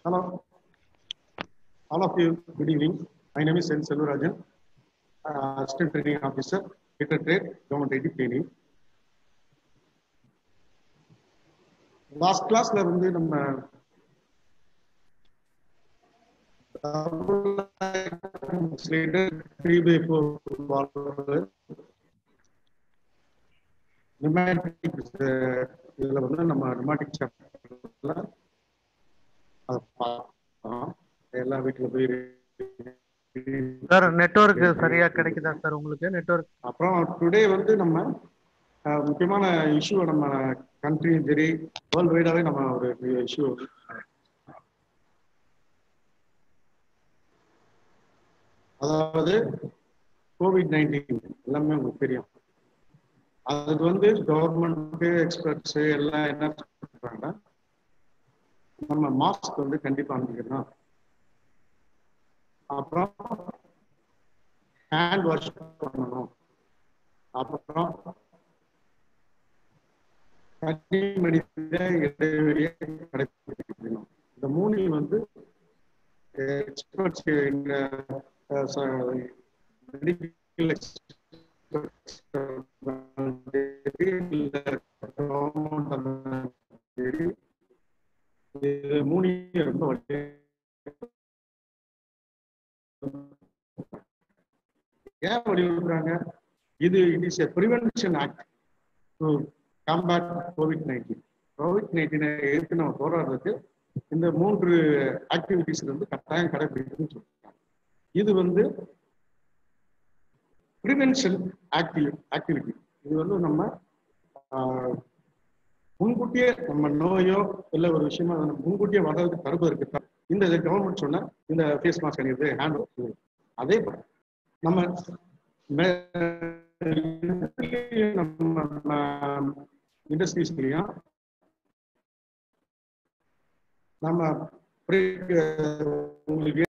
Hello, all of you. Good evening. My name is N. Selvararajan, Assistant Training Officer, Peter Trade, Government ID Training. Last class la வந்து நம்ம இதுல வந்து நம்ம pneumatic சாப்டர்ல எல்லா வீட்டுல போய் சார் நெட்வொர்க் சரியா கிடைக்குதா சார் உங்களுக்கு நெட்வொர்க்? அப்புறம் டுடே வந்து நம்ம முக்கியமான இஷ்யூ நம்ம கண்ட்ரியும் சரி வேர்ல்டு வைடாவே நம்ம ஒரு இஷ்யூ அதாவது COVID-19 எல்லாமே உங்களுக்கு தெரியும். அதுக்கு வந்து கவர்மெண்ட் எக்ஸ்பர்ட்ஸ் எல்லாம் என்ன சொல்றாங்க, நம்ம மாஸ்க் வந்து கண்டிப்பா அணிஞ்சிக்கணும், அப்புறம் ஹேண்ட் வாஷ் பண்ணணும், அப்புறம் தனி மனித இடைவெளியை கடைபிடிக்கணும். இந்த மூணு வந்து எக்ஸ்பர்ட்ஸ் மெடிக்கல் மூணு ரொம்ப ஏன் வலியுறுத்துறாங்க? இது it is a prevention act to combat COVID-19. COVID-19 எதிர்த்து நம்ம போராடுறதுக்கு இந்த மூன்று ஆக்டிவிட்டிஸ் வந்து கட்டாயம் கடைபிடிக்கணும்னு சொல்றாங்க. இது வந்து பிரிவென்ஷன் ஆக்டிவிட்டி. இது வந்து நம்ம முன்கூட்டியே நம்ம நோயோ இல்லை ஒரு விஷயமா முன்கூட்டியே வர்றதுக்கு தடுப்பதற்கு இந்த கவர்மெண்ட் சொன்ன இந்த ஃபேஸ் மாஸ்க் அணிவது, ஹேண்ட் வாஷ். அதே போல நம்ம இண்டஸ்ட்ரீஸ்லயும் நம்ம உங்களுக்கு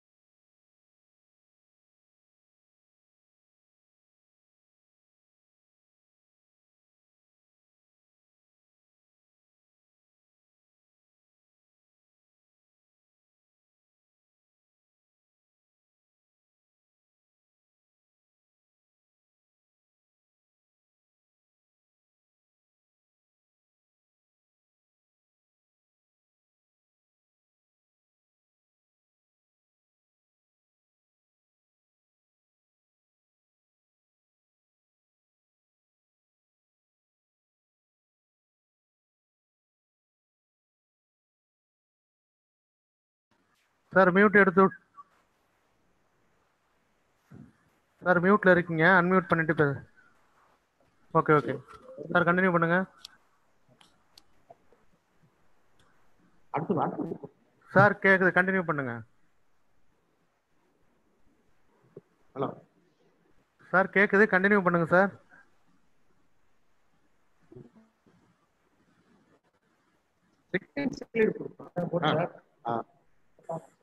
சார் மியூட் எடுத்து சார் மியூட்ல இருக்கீங்க, அன்மியூட் பண்ணிட்டு பேசு. ஓகே ஓகே சார், கண்டினியூ பண்ணுங்க. சார் கேக்குது, கண்டினியூ பண்ணுங்க. ஹலோ சார் கேக்குது, கண்டினியூ பண்ணுங்க சார்.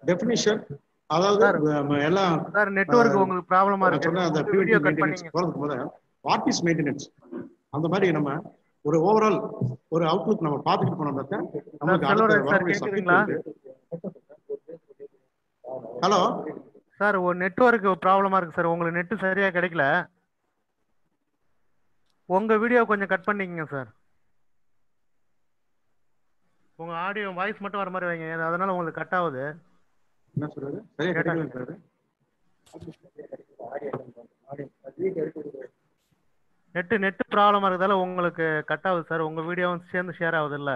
டெஃபினிஷன், அதாவது எல்லாம் சார் நெட்வொர்க் உங்களுக்கு ப்ராப்ளமா இருக்கு. சொன்ன அந்த வீடியோ பியூரிட்டி கட் மெயின்டெனன்ஸ் பண்ணீங்க. போறதுக்கு போது வாட் இஸ் மெயின்டெனன்ஸ், அந்த மாதிரி நம்ம ஒரு ஓவரால் ஒரு அவுட்லுக் நம்ம பார்த்துட்டு போனோம். நமக்கு அடுத்த வரக்கூடிய சப்ஜெக்ட். ஹலோ சார், ஒரு நெட்வொர்க் ப்ராப்ளமா இருக்கு சார், உங்களுக்கு நெட் சரியா கிடைக்கல. உங்க வீடியோ கொஞ்சம் கட் பண்ணிக்கங்க சார். உங்க ஆடியோ வாய்ஸ் மட்டும் வர மாதிரி வைங்க, அதனால உங்களுக்கு கட் ஆகுது. என்ன சொல்றது? சரியா கிடைக்கல. நெட் ப்ராப்ளமா இருக்கிறதால உங்களுக்கு கட் ஆகுது சார். உங்க வீடியோவும் சேர்ந்து ஷேர் ஆகுது இல்ல?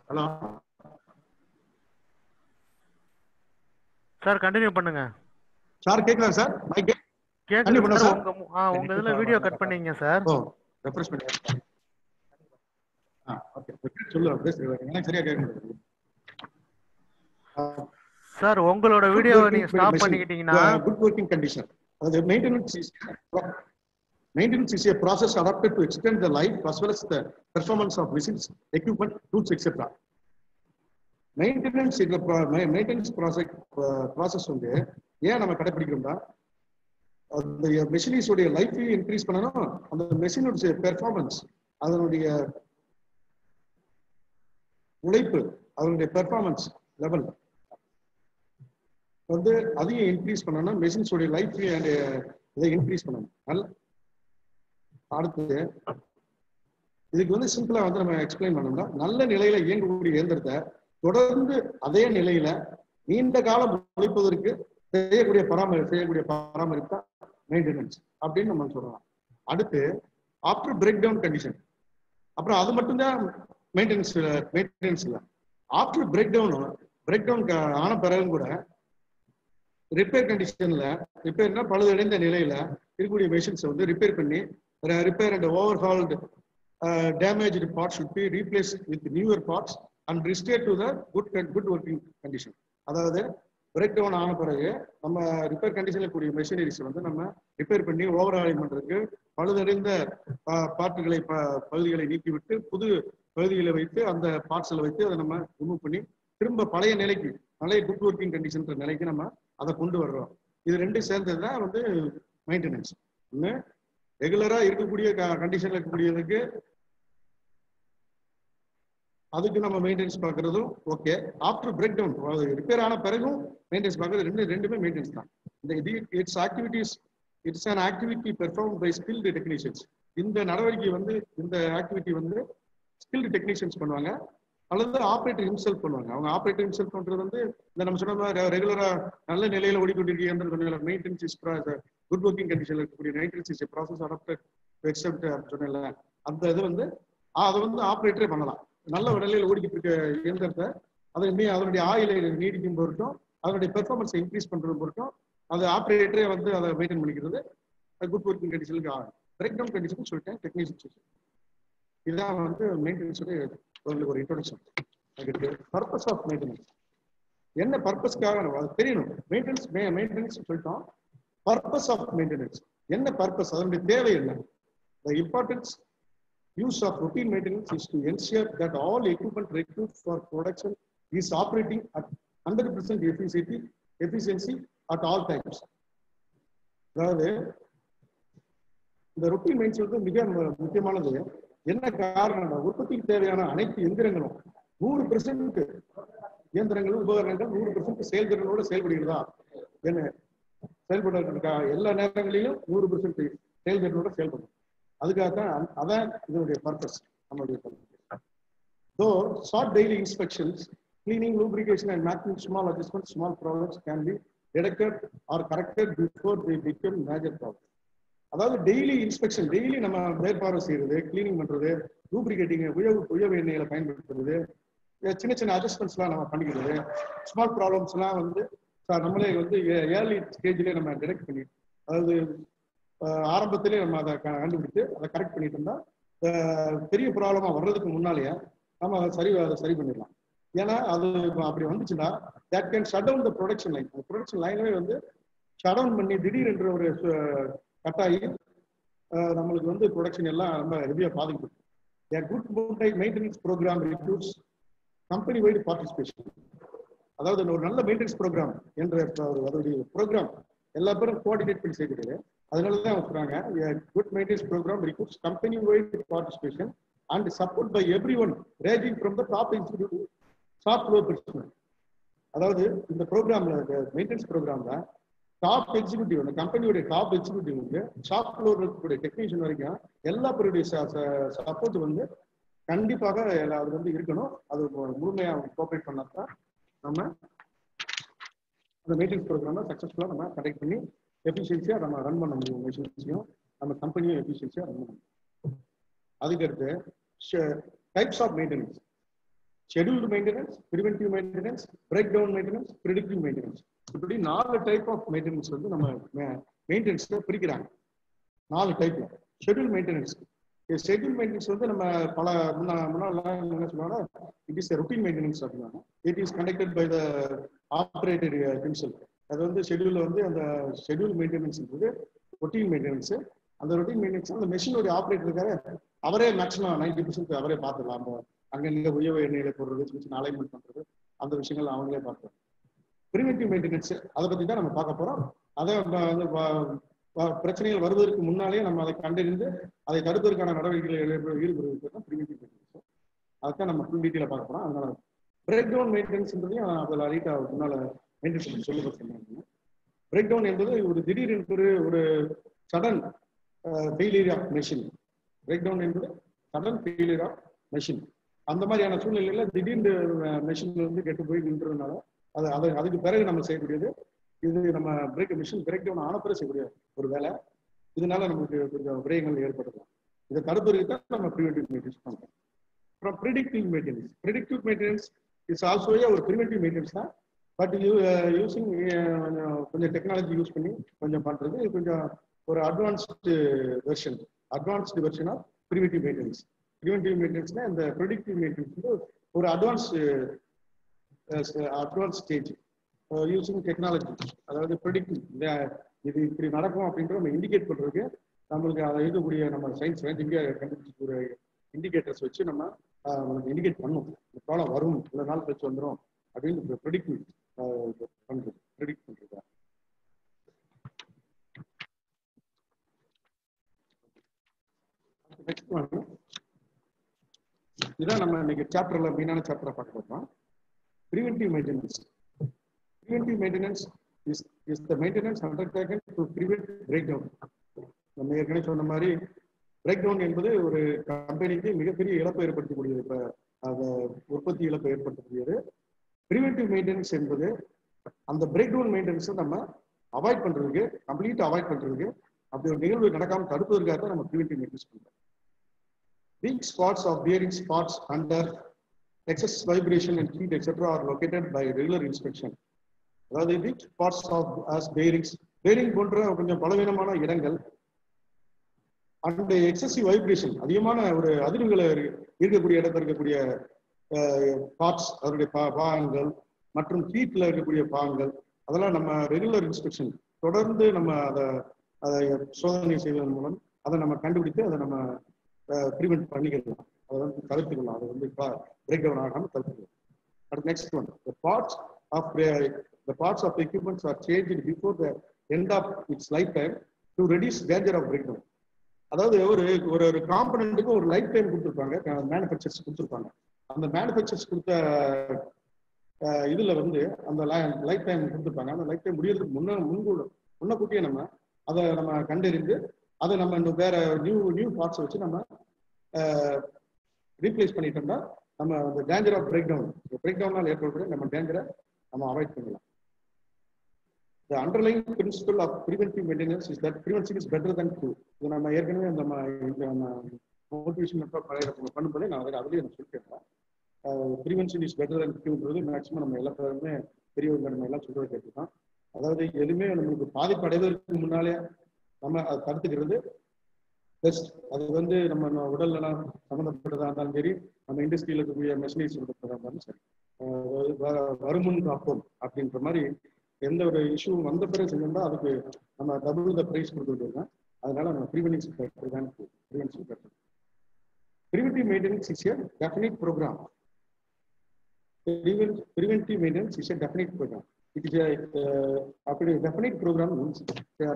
ஹலோ சார் கண்டினியூ பண்ணுங்க. சார் கேக்குதா சார்? கேக்குது சார். உங்க இதுல வீடியோ கட் பண்ணீங்க சார். ஓ ரெஃப்ரெஷ் பண்ணி ஓகே சொல்லு. எனக்கு சரியா கேக்குது சார். உங்களோட வீடியோவை நீங்க ஸ்டாப் பண்ணிக்கிட்டீங்கன்னா குட் வொர்க்கிங் கண்டிஷன். அது maintenance is a process adapted to extend the life as well as the performance of machines, equipment, tools, etc. Maintenance process வந்து ஏன் நம்ம கடைபிடிக்கிறோம்னா, அந்த மெஷினிஸ் உடைய லைஃப் இன்க்ரீஸ் பண்ணணும், அந்த மெஷினுடைய பெர்ஃபார்மன்ஸ், அதனுடைய உழைப்பு, அதனுடைய பெர்ஃபார்மன்ஸ் லெவல் வந்து அதையும் இன்க்ரீஸ் பண்ணணும். மெஷின்ஸோடைய லைஃப் அண்ட் இதை இன்க்ரீஸ் பண்ணணும். அடுத்து இதுக்கு வந்து சிம்பிளா வந்து நம்ம எக்ஸ்பிளைன் பண்ணோம்னா, நல்ல நிலையில இயங்கக்கூடிய இயந்திரத்தை தொடர்ந்து அதே நிலையில நீண்ட காலம் உழைப்பதற்கு செய்யக்கூடிய பராமரிப்பு தான் மெயின்டெனன்ஸ் அப்படின்னு நம்ம சொல்லலாம். அடுத்து ஆஃப்டர் பிரேக் டவுன் கண்டிஷன், அப்புறம் அது மட்டும்தான் மெயின்டெனன்ஸ் இல்லை. ஆஃப்டர் பிரேக் டவுன் ஆன பிறகும் கூட ரிப்பேர் கண்டிஷன்ல, ரிப்பேர்னா பழுதடைந்த நிலையில இருக்கக்கூடிய மெஷின்ஸை வந்து ரிப்பேர் பண்ணி repair and overhauled damaged parts should be replaced with newer parts and restored to the good working condition. அதாவது பிரேக் டவுன் ஆன பிறகு நம்ம ரிப்பேர் கண்டிஷன்ல கூடிய மெஷினரிஸ் வந்து நம்ம ரிப்பேர் பண்ணி ஓவர்ஹாலிங் பண்றதுக்கு பழுதடைந்த பகுதிகளை நீக்கிவிட்டு புது பகுதிகளை வைத்து அந்த பார்ட்ஸ்ல வைத்து அதை நம்ம ரிமூவ் பண்ணி திரும்ப பழைய நிலைக்கு, பழைய குட் ஒர்க்கிங் கண்டிஷன் நிலைக்கு நம்ம அதை கொண்டு வர்றோம். இது ரெண்டும் சேர்ந்தது தான் வந்து மெயின்டெனன்ஸ். ஒன்று ரெகுலரா இருக்கக்கூடிய கண்டிஷன்ல இருக்கக்கூடியதுக்கு அதுக்கு நம்ம மெயின்டெனன்ஸ் பார்க்கறதும் okay. After break down repair ஆன பிறகும் மெயின்டெனன்ஸ் பார்க்கறது ரெண்டுமே மெயின்டெனன்ஸ் தான். It's an activity performed by skilled technicians. இந்த நடவடிக்கை வந்து இந்த ஆக்டிவிட்டி வந்து ஸ்கில்டு டெக்னீஷியன்ஸ் பண்ணுவாங்க அல்லது ஆப்ரேட்டர் ஹிம்செல்ஃப் பண்ணுவாங்க. அவங்க ஆப்ரேட்டர் ஹிம்செல்ஃப் பண்றது வந்து இந்த நம்ம சொன்ன ரெகுலரா நல்ல நிலையில ஓடிக்கொண்டிருக்கிற மெயின்டெனன்ஸ் இஸ் குட் ஒர்க்கிங் கண்டிஷன்ல இருக்கக்கூடிய maintenance is process adapted to except சொன்னல அந்த இது வந்து அதை வந்து ஆப்ரேட்டரே பண்ணலாம். நல்ல நிலையில ஓடிக்கிட்டு இருக்க இயந்திரத்தை அதை அதனுடைய ஆயிலை நீடிக்கும் பொருட்டும் அதனுடைய பெர்ஃபார்மன்ஸை இன்க்ரீஸ் பண்றது பொருட்டும் அது ஆப்ரேட்டரே வந்து அதை மெயின்டைன் பண்ணிக்கிறது குட் ஒர்க்கிங் கண்டிஷனுக்கு ஆகும். பிரேக் டவுன் கண்டிஷன் சொல்லிட்டேன், டெக்னீஷியன். இதுதான் வந்து மெயின்டெனன்ஸோட உங்களுக்கு ஒரு இன்ட்ரோடக்ஷன். அதுக்கு பர்பஸ் ஆஃப் மெயின்டெனன்ஸ் என்ன பர்பஸ்க்காக அது தெரியணும். மெயின்டெனன்ஸ் சொல்லிட்டோம். பர்பஸ் ஆஃப் மெயின்டெனன்ஸ் என்ன பர்பஸ், அதனுடைய தேவை என்ன? The importance use of routine maintenance is to ensure that all equipment required for production is operating at 100% efficiency at all times. அதாவது இந்த ரொட்டீன் மெயின்டெனன்ஸ் வந்து மிக முக்கியமானது. என்ன காரணம், உற்பத்திக்கு தேவையான அனைத்து எந்திரங்களும் 100% இயந்திரங்களும் உபகரணங்கள் 100% செயல்திறனோடு செயல்படுகிறதா என்ன செயல்படுறதுக்கா எல்லா நேரங்களிலும் 100% செயல்திறனோட செயல்படும். அதுக்காகத்தான் அதான் இதனுடைய பர்பஸ். நம்மளுடைய though short daily inspections, cleaning, lubrication and making small adjustments, small problems can be detected or corrected before they become major problems. அதாவது டெய்லி இன்ஸ்பெக்ஷன், டெய்லி நம்ம மேற்பார்வை செய்யறது, கிளீனிங் பண்றது, லூப்ரிகேட்டிங் உயவு எண்ணெய்களை பயன்படுத்துறது, சின்ன சின்ன அட்ஜஸ்ட்மெண்ட்ஸ்லாம் நம்ம பண்ணிக்கிறது, ஸ்மால் ப்ராப்ளம்ஸ்லாம் வந்து நம்மளே வந்து ஏர்லி ஸ்டேஜ்லேயே நம்ம டிடெக்ட் பண்ணி, அதாவது ஆரம்பத்திலே நம்ம அதை கண்டுபிடித்து அதை கரெக்ட் பண்ணிட்டு இருந்தா பெரிய ப்ராப்ளமா வர்றதுக்கு முன்னாலேயே நம்ம அதை சரி பண்ணிடலாம். ஏன்னா அது அப்படி வந்துச்சுன்னா that can shut down the production line. அந்த ப்ரொடக்ஷன் லைனே வந்து ஷட் டவுன் பண்ணி திடீரென்ற ஒரு கட்டாயி நம்மளுக்கு வந்து ப்ரொடக்ஷன் எல்லாம் ரொம்ப ஹெவியாக பாதிக்கப்படும். Good maintenance program recruits company wide participation. அதாவது ஒரு நல்ல மெயின்டெனன்ஸ் ப்ரோக்ராம் என்ற அதோடைய ப்ரோக்ராம் எல்லா பேரும் கோஆர்டினேட் பண்ணி செய்கிறது. அதனால தான் சொல்றாங்க good maintenance program recruits company wide participation and support by everyone ranging from the top executive top floor personnel. அதாவது இந்த ப்ரோக்ராம்ல மெயின்டெனன்ஸ் ப்ரோக்ராம்ல டாப் எக்ஸிக்யூட்டிவ், அந்த கம்பெனியோட டாப் எக்ஸிக்யூட்டிவ் வந்து ஷாப் ஃப்ளோர் இருக்கக்கூடிய டெக்னீஷியன் வரைக்கும் எல்லா பேருடைய சப்போர்ட் வந்து கண்டிப்பாக அது வந்து இருக்கணும். அது முழுமையாக கோஆப்ரேட் பண்ணாதான் நம்ம அந்த மெயின்டெனன்ஸ் ப்ரோக்ராமை சக்ஸஸ்ஃபுல்லாக நம்ம கண்டக்ட் பண்ணி எஃபிஷியன்சியாக நம்ம ரன் பண்ண முடியும். மெஷின்ஸையும் நம்ம கம்பெனியும் எஃபிஷியன்சியாக ரன் பண்ண முடியும். அதுக்கடுத்து types of maintenance, scheduled maintenance, preventive maintenance, breakdown maintenance, predictive maintenance. இப்படி 4 டைப் ஆஃப் மெயின்டெனன்ஸ் வந்து நம்ம மெயின்டெனன்ஸ்ல பிரிக்கிறாங்க. 4 டைப்ல. ஷெட்யூல் மெயின்டெனன்ஸ், ஷெட்யூல் மெயின்டெனன்ஸ் வந்து நம்ம பல முன்னாள் என்ன சொல்லுவாங்க, இட் இஸ் ரொட்டீன் மெயின்டெனன்ஸ் அப்படின்னா it is conducted by the operator himself. அது வந்து ஷெட்யூல்ல வந்து அந்த ஷெட்யூல் மெயின்டெனன்ஸ்ன்றது ரொட்டீன் மெயின்டெனன்ஸ். அந்த ரொட்டீன் மெயின்டெனன்ஸ் அந்த மெஷினோட ஆப்ரேட்டர் இருக்காரு, அவரே மேக்ஸிமம் 90% அவரே பார்த்துக்கலாம். அந்த அங்கங்க உயவு எண்ணெயில போடுறது, சின்ன சின்ன அலைன்மெண்ட் பண்றது, அந்த விஷயங்கள் அவங்களே பார்த்துக்கலாம். ப்ரிவென்டிவ் மெயின்டெனன்ஸ் அதை பத்தி தான் நம்ம பார்க்க போறோம். அதை வந்து பிரச்சனைகள் வருவதற்கு முன்னாலே நம்ம அதை கண்டறிந்து அதை தடுப்பதற்கான நடவடிக்கைகளை ஈடுபடுவதற்கு தான் ப்ரிவென்டிவ் மெயின்டெனன்ஸ். அதுதான் நம்ம ஃபுல் டீட்டெயிலாக பார்க்க போகிறோம். அதனால பிரேக் டவுன் மெயின்டெனன்ஸ்ன்றதையும் அதில் லைட்டா முன்னால மெயின்டெனன்ஸ் சொல்லி சொன்னாங்க. பிரேக் டவுன் என்பது ஒரு திடீர் என்பது ஒரு sudden failure of machine. Breakdown என்பது சடன் ஃபெயிலியர் ஆஃப் மெஷின். அந்த மாதிரியான சூழ்நிலையில திடீர்னு மெஷின் வந்து கெட்டு போய் நின்றதுனால அதுக்கு பிறகு நம்ம செய்யக்கூடியது இது. நம்ம மிஷின் பிரேக் டவுன் ஆன பிறகு செய்யக்கூடிய ஒரு வேலை. இதனால நமக்கு கொஞ்சம் விரயங்கள் ஏற்படலாம். இதை தடுப்பதற்கு தான் நம்ம ப்ரிவென்டிவ் மெயின்டெனன்ஸ் பண்றோம். அப்புறம் predictive maintenance. Predictive maintenance is also ஒரு ப்ரிவென்டிவ் மெயின்டெனன்ஸ் தான். பட் யூசிங் கொஞ்சம் டெக்னாலஜி யூஸ் பண்ணி கொஞ்சம் பண்றது கொஞ்சம் ஒரு advanced version of preventive maintenance. Preventive மெயின்டெனன்ஸ்னா இந்த ப்ரிடிக்டிவ் மெயின்டெனன்ஸ் ஒரு அட்வான்ஸ் ஸ்டேஜ் யூசிங் டெக்னாலஜி. அதாவது ப்ரிடிக்டிவ், இது இப்படி நடக்கும் அப்படின்ற நம்ம இண்டிகேட் பண்றதுக்கு நம்மளுக்கு அதை இருக்கக்கூடிய நம்ம சயின்ஸ் இந்தியா கண்டுபிடிச்ச இண்டிகேட்டர்ஸ் வச்சு நம்ம இண்டிகேட் பண்ணும். இந்த ப்ராப்ளம் வரும், இவ்வளவு நாள் கழிச்சு வந்துடும் அப்படின்னு ப்ரிடிக்ட் பண்றது. ப்ரிடிக்ட் பண்றது நெக்ஸ்ட் ஒன். இதான் நம்ம இன்னைக்கு சாப்டர்ல மெயினான சாப்டரை பார்க்க போறோம். Preventive maintenance. Preventive maintenance is the maintenance undertaken to prevent breakdown. நம்ம ஏற்கனவே சொன்ன மாதிரி பிரேக் டவுன் என்பது ஒரு கம்பெனிக்கு மிகப்பெரிய இழப்பை ஏற்படுத்தக்கூடியது. இப்போ உற்பத்தி இழப்பை ஏற்படுத்தக்கூடியது. ப்ரிவென்டிவ் மெயின்டெனன்ஸ் என்பது அந்த பிரேக் டவுன் மெயின்டெனன்ஸை நம்ம அவாய்ட் பண்றதுக்கு, கம்ப்ளீட் அவாய்ட் பண்றதுக்கு, அப்படி ஒரு நிகழ்வு நடக்காமல் தடுப்பதற்காக தான் நம்ம ப்ரிவென்டிவ் மெயின்டெனன்ஸ் பண்றோம். Weak spots of bearing spots under excess vibration and heat etc. are located by regular inspection. அதாவது weak spots of as bearing போன்ற கொஞ்சம் பலவீனமான இடங்கள் அண்ட் எக்ஸசிவ் வைப்ரேஷன், அதிகமான ஒரு அதிர்வுகளை இருக்கக்கூடிய இடத்துல இருக்கக்கூடிய பார்ட்ஸ், அதனுடைய பாகங்கள் மற்றும் ஹீட்ல இருக்கக்கூடிய பாகங்கள், அதெல்லாம் நம்ம ரெகுலர் இன்ஸ்பெக்ஷன் தொடர்ந்து நம்ம அதை சோதனை செய்வதன் மூலம் அதை நம்ம கண்டுபிடித்து அதை நம்ம ப்ரிவென்ட் பண்ணிக்கலாம். அதை வந்து தவிர்த்துக்கலாம். அதை வந்து பிரேக் டவுன் ஆகாமல் தவிர்த்துக்கலாம். அடுத்து next one. The parts of the equipments are changed before the end of its lifetime to reduce danger of breakdown. அதாவது ஒரு காம்பனண்ட்டுக்கு ஒரு லைஃப் டைம் கொடுத்துருப்பாங்க, மேனுஃபேக்சர்ஸ் கொடுத்துருப்பாங்க. அந்த மேனுஃபேக்சர்ஸ் கொடுத்த இதுல வந்து அந்த லைஃப் டைம் கொடுத்துருப்பாங்க. அந்த லைஃப் டைம் முடியறதுக்கு முன்னக்கூட்டியே அதை நம்ம கண்டறிந்து அதை நம்ம இன்னும் வேற நியூ பார்ட்ஸ் வச்சு நம்ம ரீப்ளேஸ் பண்ணிட்டோம்னா நம்ம அந்த டேஞ்சர் ஆஃப் பிரேக் டவுனால் ஏற்படக்கூடிய நம்ம டேஞ்சரை நம்ம அவாய்ட் பண்ணலாம். The underlying principle of preventive maintenance is that prevention is better than cure. இது நம்ம ஏற்கனவே நம்ம மோட்டிவேஷன் பண்ணும்போதே நான் அதுலேயே நான் சொல்லிட்டேன். ப்ரிவென்ஷன் இஸ் பெட்டர் தன் கியூன்றது மேக்ஸிமம் நம்ம எல்லா பேருமே பெரியவங்க நம்ம எல்லாம் சொல்றதை கேட்டுதான். அதாவது எதுவுமே நம்மளுக்கு பாதிப்பு அடைவதற்கு முன்னாலே நம்ம அதை தடுத்துக்கிறது பெஸ்ட். அது வந்து நம்ம உடல்லாம் சம்மந்தப்பட்டதாக இருந்தாலும் சரி, நம்ம இண்டஸ்ட்ரியில் இருக்கக்கூடிய மெஷினரிஸ் இருந்தாலும் சரி, வருமுன் காப்போம் அப்படின்ற மாதிரி எந்த ஒரு இஷ்யூ வந்த பிறகு செஞ்சோம்னா அதுக்கு நம்ம டபுள் த பிரைஸ் கொடுத்துருக்கோங்க. அதனால நம்ம ப்ரிவென்ஷன் பெட்டர் தான். Preventive maintenance is a definite program. Preventive maintenance is a definite program. It is a definite program means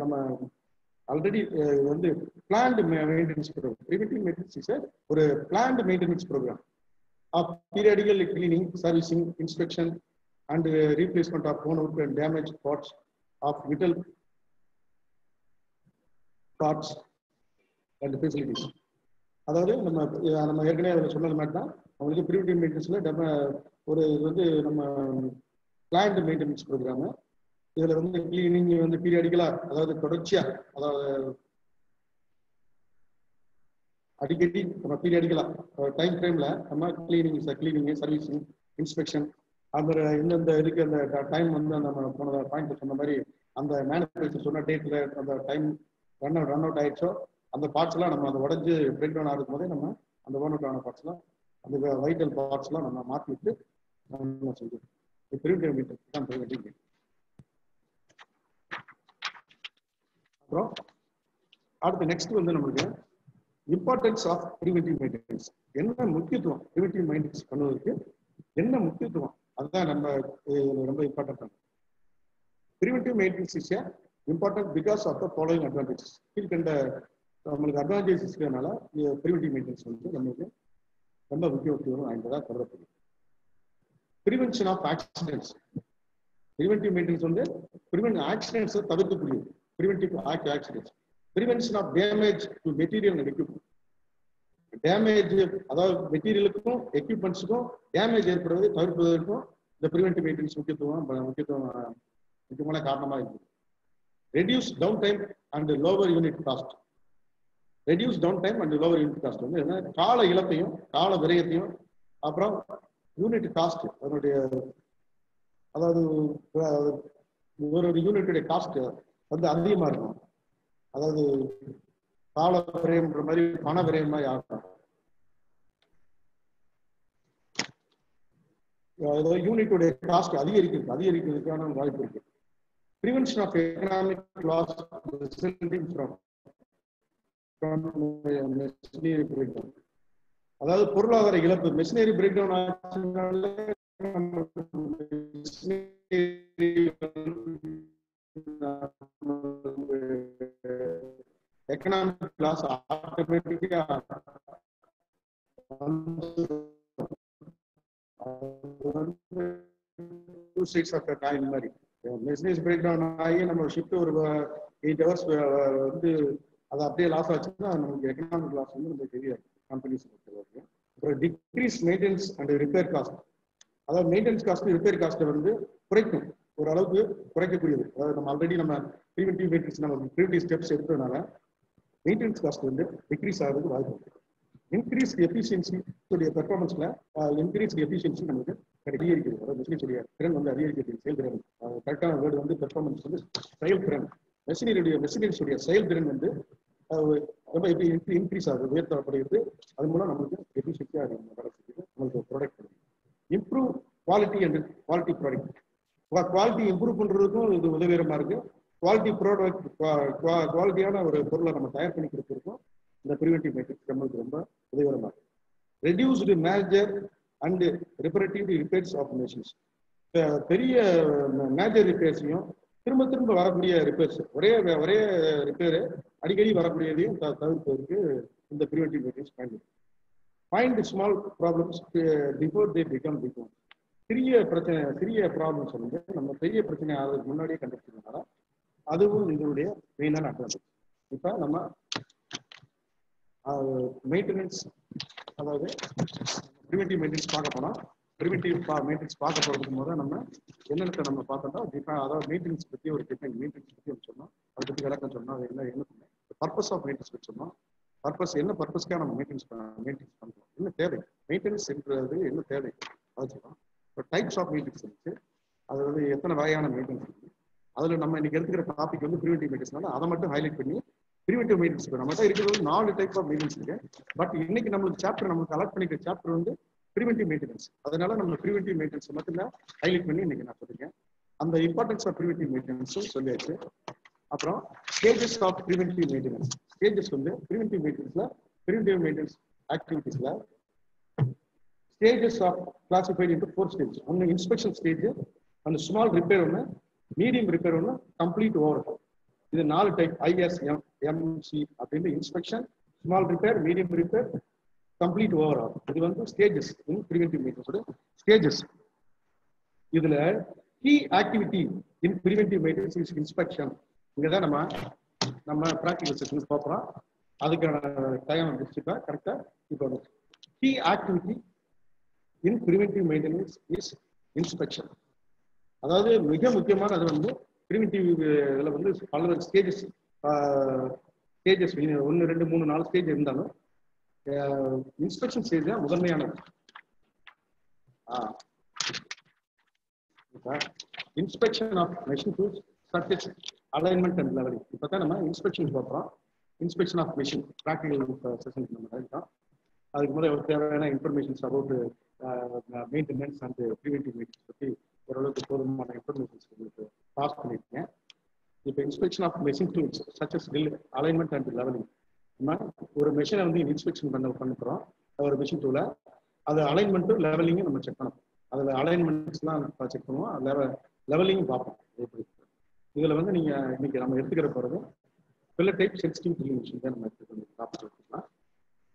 நம்ம ஆல்ரெடி வந்து planned maintenance program. Preventive maintenance is ஒரு planned maintenance program of periodical cleaning, servicing, inspection and replacement of worn out and damaged parts of vital parts and facilities. அதாவது நம்ம ஏற்கனவே அதில் சொன்னது மாதிரி தான் அவங்களுக்கு ப்ரிவென்டிவ் மெயின்டெனன்ஸ்ல ஒரு இது வந்து நம்ம பிளான்டு மெயின்டெனன்ஸ் ப்ரோக்ராமு. இதில் வந்து கிளீனிங் வந்து பீரியாடிக்கலாக, அதாவது தொடர்ச்சியாக, அதாவது அடிக்கடி நம்ம பீரியாடிக்கலாக டைம் ஃப்ரேம்ல நம்ம கிளீனிங், சர்வீசிங், இன்ஸ்பெக்ஷன், அந்த இந்தந்த இதுக்கு அந்த டைம் வந்து நம்ம போன பாயிண்ட் சொன்ன மாதிரி அந்த மேனுஃபேக்சர் சொன்ன டேட்ல அந்த டைம் ரன் அவுட் ஆயிடுச்சோ அந்த பார்ட்ஸ் எல்லாம் நம்ம அதை உடஞ்சு பிரேக் டவுன் ஆகும் போதே நம்ம அந்த ஓன் அவுட் ஆன பார்ட்ஸ் எல்லாம், அந்த வைட்டல் பார்ட்ஸ் எல்லாம் நம்ம மாற்றி விட்டு நம்ம செஞ்சோம். ப்ரிவென்டிவ் மெயின்டெனன்ஸ் தான் ப்ரிவென்டிவ் மெயின்டெனன்ஸ். அப்புறம் அடுத்து நெக்ஸ்ட் வந்து நம்மளுக்கு இம்பார்ட்டன்ஸ் ஆஃப் ப்ரிவென்டிவ் மெயின்டெனன்ஸ். என்ன முக்கியத்துவம் ப்ரிவென்டிவ் மெயின்டெனன்ஸ் பண்ணுவதற்கு, என்ன முக்கியத்துவம், அதுதான் நம்ம ரொம்ப important. Preventive maintenance is important because of the following advantages. கீழ்கண்ட நம்மளுக்கு அட்வான்டேஜஸ் இருக்கிறதுனால ப்ரிவென்டிவ் மெயின்டெனன்ஸ் வந்து நம்மளுக்கு ரொம்ப முக்கியத்துவம் வாய்ந்ததாக கருதப்படுது. Prevention of accidents. Preventive maintenance வந்து ஆக்சிடென்ட்ஸை தவிர்க்கக்கூடியது. Preventive accidents. Prevention of damage to material and equipment. Damage, அதாவது மெட்டீரியலுக்கும் எக்யூப்மெண்ட்ஸுக்கும் டேமேஜ் ஏற்படுவதை தவிர்ப்பதற்கும் இந்த ப்ரிவென்டிவ் மெயின்டெனன்ஸ் முக்கியமான காரணமாக இருக்குது. Reduce downtime and lower unit cost. Reduce downtime and lower unit cost வந்து என்ன, கால இழப்பையும் கால விரயத்தையும் அப்புறம் யூனிட் காஸ்ட் அதனுடைய, அதாவது ஒரு யூனிட்டுடைய காஸ்ட் வந்து அதிகமா இருக்கும். அதாவது கால விரயம்ன்ற மாதிரி பண விரயம் மாதிரி ஆகும். அதாவது யூனிட்டுடைய காஸ்ட் அதிகரிக்கிறதுக்கான வாய்ப்பு இருக்கு. Prevention of economic loss resulting from machinery break down. அதாவது பொருளாதார இழப்பு மெஷினரி பிரேக் டவுன் ஆச்சுனால எக்கனாமிக் லாஸ் ஆட்டோமேட்டிக்கா டூ சைட்ஸ் ஆஃப் காயின் மாதிரி. பிசினஸ் பிரேக் டவுன் ஆகி நம்ம ஷிஃப்ட் ஒரு 8 hours வந்து அது அப்படியே லாஸ் ஆச்சுன்னா நமக்கு எக்கனாமிக் லாஸ் வந்து நமக்கு தெரியாது கம்பெனிஸ் பொறுத்தவரைக்கும். அப்புறம் decrease maintenance and repair cost. அதாவது மெயின்டெனன்ஸ் காஸ்ட் ரிப்பேர் காஸ்ட்டை வந்து குறைக்கும், ஓரளவுக்கு குறைக்கக்கூடியது. அதாவது நம்ம ஆல்ரெடி நம்ம ப்ரிவென்டிவ் மெயின்டெனன்ஸ் நம்ம ப்ரிவென்டிவ் ஸ்டெப்ஸ் எடுத்ததுனால மெயின்டெனன்ஸ் காஸ்ட் வந்து டிக்ரீஸ் ஆகிறதுக்கு வாய்ப்பு இருக்கு. இன்க்ரீஸ் எஃபிஷியன்சி பெர்ஃபார்மன்ஸ்ல இன்க்ரீஸ் எஃபிஷியன்சி நமக்கு அதிகரிக்கிறது. அதாவது மெஷினரியுடைய திறன் வந்து அதிகரிக்கிறது. செயல்திறன் கரெக்டான வேர்டு வந்து பெர்ஃபார்மன்ஸ் வந்து செயல்திறன். மெஷினரியுடைய செயல்திறன் வந்து ரொம்ப இன்க்ரீஸ் ஆகுது, உயர்த்தப்படுகிறது. அது மூலம் நம்மளுக்கு எஃபிஷியன்சியா வளர்ச்சிக்கு நம்மளுக்கு ப்ராடக்ட் கிடைக்கும். Improve quality and quality product. Quality improve பண்றதுக்கும் இது உதவிகரமா இருக்கு. குவாலிட்டி ப்ராடக்ட் குவாலிட்டியான ஒரு பொருளை நம்ம தயார் பண்ணி கொடுத்துருக்கோம். இந்த ப்ரிவென்டிவ் மெயின்டெனன்ஸ் நம்மளுக்கு ரொம்ப உதவிகரமா இருக்கு. Reduced major and reparative repairs of machines. பெரிய மேஜர் ரிப்பேர்ஸையும் திரும்ப திரும்ப வரக்கூடிய ரிப்பேர்ஸ், ஒரே ரிப்பேரு அடிக்கடி வரக்கூடியதையும் தவிர்ப்பதற்கு இந்த ப்ரிவென்டிவ் மெயின்டெனன்ஸ் பயன்படுது. Find small problems before they become big one. சிறிய ப்ராப்ளம்ஸ் வந்து நம்ம பெரிய பிரச்சனை ஆகிறதுக்கு முன்னாடியே கண்டுபிடிச்சதுனால அதுவும் இதனுடைய மெயினான அட்வான்டேஜ். இப்போ நம்ம மெயின்டெனன்ஸ், அதாவது ப்ரிவென்டிவ் மெயின்டெனன்ஸ் பார்க்க போனால், ப்ரிவென்டிவ் மெயின்டெனன்ஸ் பார்க்க போகிறதுக்கு போது நம்ம என்னென்ன நம்ம பார்த்தோம்னா, அதாவது மெயின்டெனன்ஸ் பற்றி ஒரு மெயின்டெனன்ஸ் பற்றி நம்ம சொன்னோம், அதை பற்றி விளக்கம் சொன்னோம். அது என்ன பர்பஸ் ஆஃப் மெயின்டெனன்ஸ் பற்றி சொன்னோம். பர்பஸ் என்ன, பர்பஸ்க்காக நம்ம மெயின்டெனன்ஸ் பண்ணுறோம், என்ன தேவை மெயின்டெனன்ஸ் என்றது, என்ன தேவை அதை சொல்லலாம். இப்போ டைப்ஸ் ஆஃப் மெயின்டெனன்ஸ் இருக்கு, அது வந்து எத்தனை வகையான மெயின்டெனன்ஸ் இருக்கு. அதில் நம்ம இன்னைக்கு எடுத்துக்கிற டாபிக் வந்து ப்ரிவென்டிவ் மெயின்டெனன்ஸ்னால அதை மட்டும் ஹைலைட் பண்ணி ப்ரிவென்டிவ் மெயின்டெனன்ஸ் நம்மகிட்ட இருக்கிறது 4 டைப் ஆஃப் மெயின்டெனன்ஸ் இருக்கு. பட் இன்னைக்கு நம்மளுக்கு சாப்டர் நமக்கு அலர்ட் பண்ணிக்கிற சாப்டர் வந்து ப்ரிவென்டிவ் மெயின்டெனன்ஸ். அதனால நம்ம ப்ரிவென்டிவ் மெயின்டெனன்ஸ் மட்டும் ஹைலைட் பண்ணி இன்னைக்கு நான் சொல்லிருக்கேன். அந்த இம்பார்ட்டன்ஸ் ஆஃப் ப்ரிவென்டிவ் மெயின்டெனன்ஸும் சொல்லியாச்சு. அப்புறம் stages of preventive maintenance. Stages வந்து ப்ரிவென்டிவ் மெயின்டெனன்ஸ் ஆக்டிவிட்டீஸ்ல stages of classified into 4 stage. ஒன்று இன்ஸ்பெக்ஷன் ஸ்டேஜ், அந்த ஸ்மால் ரிப்பேர் ஒன்று, மீடியம் ரிப்பேர் ஒன்று, கம்ப்ளீட் ஓவர். இது 4 டைப் ISMC அப்படின்னு. Inspection, small repair, medium repair, complete overhaul. இது வந்து stages in preventive maintenance stages. இதுல key activity in preventive maintenance is inspection. இங்கதான் நம்ம பிராக்டிகல் செஷன் பார்ப்போம். அதுக்கான டைம் வந்துருச்சு. இப்போ கரெக்டா இப்போ key activity in preventive maintenance is inspection. அதாவது மிக முக்கியமான அது வந்து ப்ரிவென்டிவ் இதில் வந்து பல்வேறு ஸ்டேஜஸ் 1, 2, 3, 4 ஸ்டேஜ் இருந்தாலும் இன்ஸ்பெக்ஷன் ஸ்டேஜ் தான் முதன்மையானது. Inspection of machine tools such as alignment and leveling. இப்போ தான் நம்ம இன்ஸ்பெக்ஷன் பார்க்குறோம். Inspection of machine practical session நம்ம இருக்கோம். அதுக்கு முதல்ல தேவையான informations about maintenance and preventive maintenance பற்றி ஓரளவுக்கு போதுமான இன்ஃபர்மேஷன்ஸ் உங்களுக்கு பாஸ் பண்ணியிருக்கேன். இப்போ inspection of machine tools such as alignment and leveling. நம்ம ஒரு மெஷினை வந்து இன்ஸ்பெக்ஷன் பண்ணுறோம், ஒரு மெஷின் டூலை, அது அலைன்மெண்ட்டும் லெவலிங்கும் நம்ம செக் பண்ணணும். அதில் அலைன்மெண்ட்ஸ்லாம் செக் பண்ணுவோம், லெவலிங்கும் பார்ப்போம். எப்படி இதில் வந்து நீங்கள் இன்னைக்கு நம்ம எடுத்துக்கிற போகிறது pillar type sensitive drilling machine தான் நம்ம எடுத்துக்கலாம்.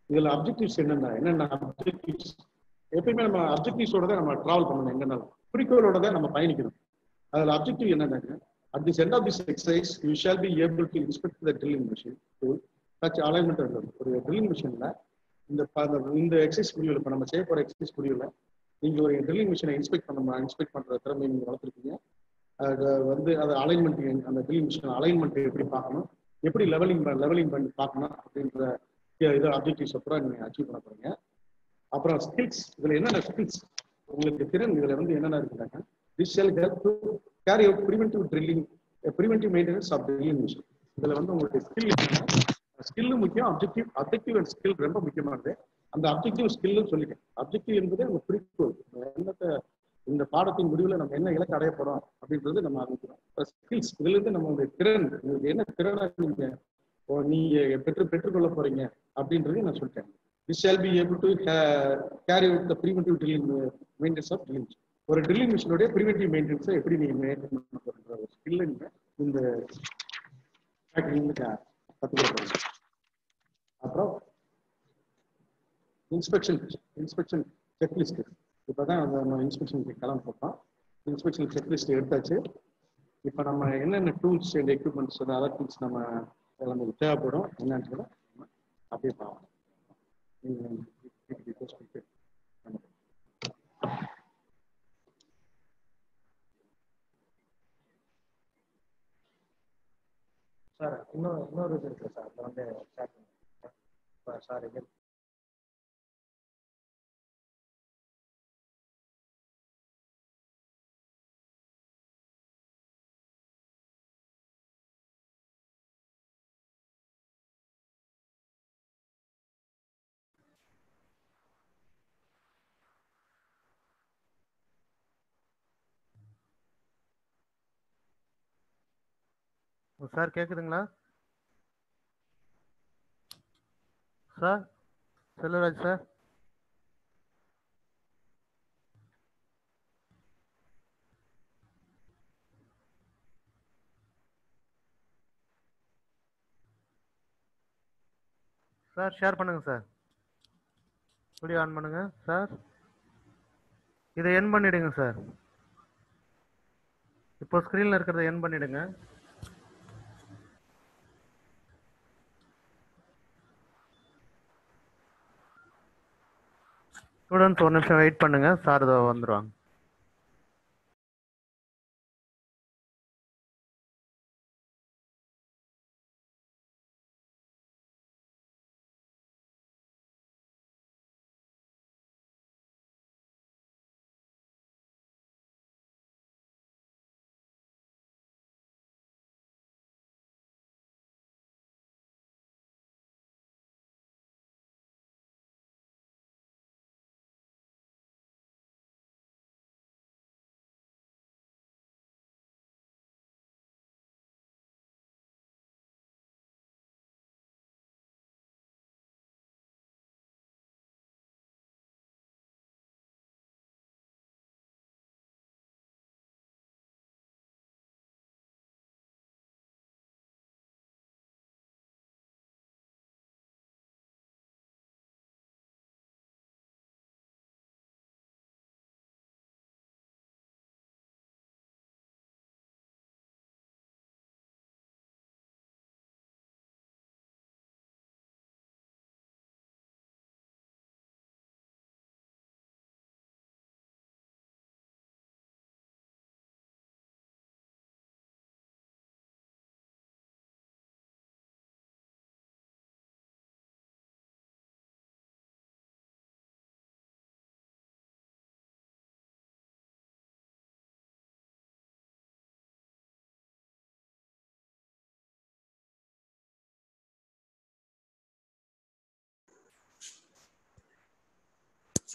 இதுல அப்ஜெக்டிவ்ஸ் என்னென்ன அப்ஜெக்டிவ்ஸ் எப்பயுமே நம்ம அப்ஜெக்டிவ்ஸோட தான் நம்ம டிராவல் பண்ணணும். எங்கன்னா குறிக்கோளோட தான் நம்ம பயணிக்கணும். அதுல அப்ஜெக்டிவ் என்னன்னா, at this end of this exercise you shall be able to inspect the drilling machine to touch alignment. ஒரு ட்ரில்லிங் மிஷின்ல இந்த எக்ஸசைஸ் முடிவில் இப்போ நம்ம செய்ய போற எக்ஸசைஸ் முடிவில் நீங்க ஒரு ட்ரில்லிங் மிஷினை இன்ஸ்பெக்ட் பண்ற திறமை நீங்க வளர்த்துருக்கீங்க. அது அது அலைன்மெண்ட், அந்த ட்ரில்லிங் மிஷின் அலைன்மெண்ட் எப்படி பார்க்கணும், எப்படி லெவலிங் பண்ணி பார்க்கணும் அப்படின்ற இதை அப்ஜெக்டிவ்ஸ் அப்புறம் நீங்க அச்சீவ் பண்ண போறீங்க. அப்புறம் ஸ்கில்ஸ், இதுல என்னென்ன ஸ்கில்ஸ் உங்களுக்கு திறன் இதுல என்னென்ன இருக்குன்னாங்க, this shall help to carry out preventive maintenance of drilling machine. இதுல உங்களுடைய ஸ்கில் என்னன்னா, ஸ்கில் முக்கியம், அப்ஜெக்டிவ் அண்ட் ஸ்கில் ரொம்ப முக்கியமானது. அந்த அப்ஜெக்டிவ் ஸ்கில் சொல்லிட்டேன். அப்ஜெக்டிவ் என்பது நம்ம குறிக்கோள், என்னத்தை இந்த பாடத்தின் முடிவில் நம்ம என்ன இலக்கு அடைய போறோம் அப்படின்றது நம்ம ஆரம்பிக்கிறோம். ஸ்கில்ஸ், இதுல இருந்து நம்மளுடைய திறன், உங்களுக்கு என்ன திறனை நீங்க பெற்றுக்கொள்ள போறீங்க அப்படின்றது நான் சொல்லிட்டேன். This shall be able to carry out the preventive drilling maintenance of drilling. ஒரு ட்ரில்லிங் மிஷினுடைய ப்ரிவென்டிவ் மெயின்டெனன்ஸை எப்படி நீங்க மெயின்டைன் பண்ண போறீங்க ஒரு ஸ்கில் இந்த கற்றுக்க போறீங்க. அப்புறம் இன்ஸ்பெக்ஷன் செக்லிஸ்ட். இப்போதான் நம்ம இன்ஸ்பெக்ஷனுக்கு கிளம்ப போட்டோம். இன்ஸ்பெக்ஷன் செக்லிஸ்ட் எடுத்தாச்சு. இப்போ நம்ம என்னென்ன tools and equipments, other tools நமக்கு தேவைப்படும் என்னன்னு சொல்ல அப்படியே பார்க்கலாம். சார் இன்னொரு இது இருக்கு சார், அதில் சார் இது சார் கேக்குதுங்களா sir? Selvaraj sir. Sir share பண்ணுங்க சார், வீடியோ ஆன் பண்ணுங்க சார். இதை என் பண்ணிடுங்க சார். இப்போ ஸ்கிரீன்ல இருக்கிறத என் பண்ணிடுங்க. ஸ்டூடெண்ட்ஸ் ஒரு நிமிஷம் வெயிட் பண்ணுங்க சார், இதோ வந்துருவாங்க.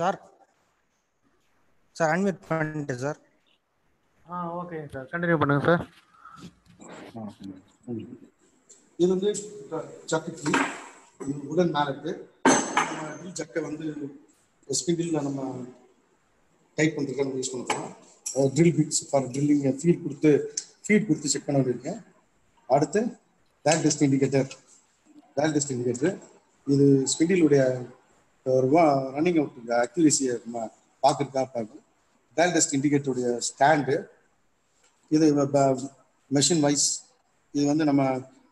சார் அன்மியூட் பண்ணிட்டேன் சார். ஓகே சார், கண்டினியூ பண்ணுங்க சார். இது சக்கு உடன் மேல இருக்கு. சக்கை ஸ்பிண்டில் நம்ம டைப் பண்ணுறதுக்கு நம்ம யூஸ் பண்ணலாம். Drill bits for drilling feed கொடுத்து செக் பண்ண வேண்டியிருக்கேன். அடுத்து டேல் டெஸ்ட் இண்டிகேட்டர் இது ஸ்பிண்டிலுடைய ரன்னிங் அவுட் அக்யூரேசியை நம்ம பார்க்குறதுக்காக பார்க்கணும். டயல் டெஸ்ட் இண்டிகேட்டருடைய ஸ்டாண்டு, இது மெஷின் வைஸ். இது வந்து நம்ம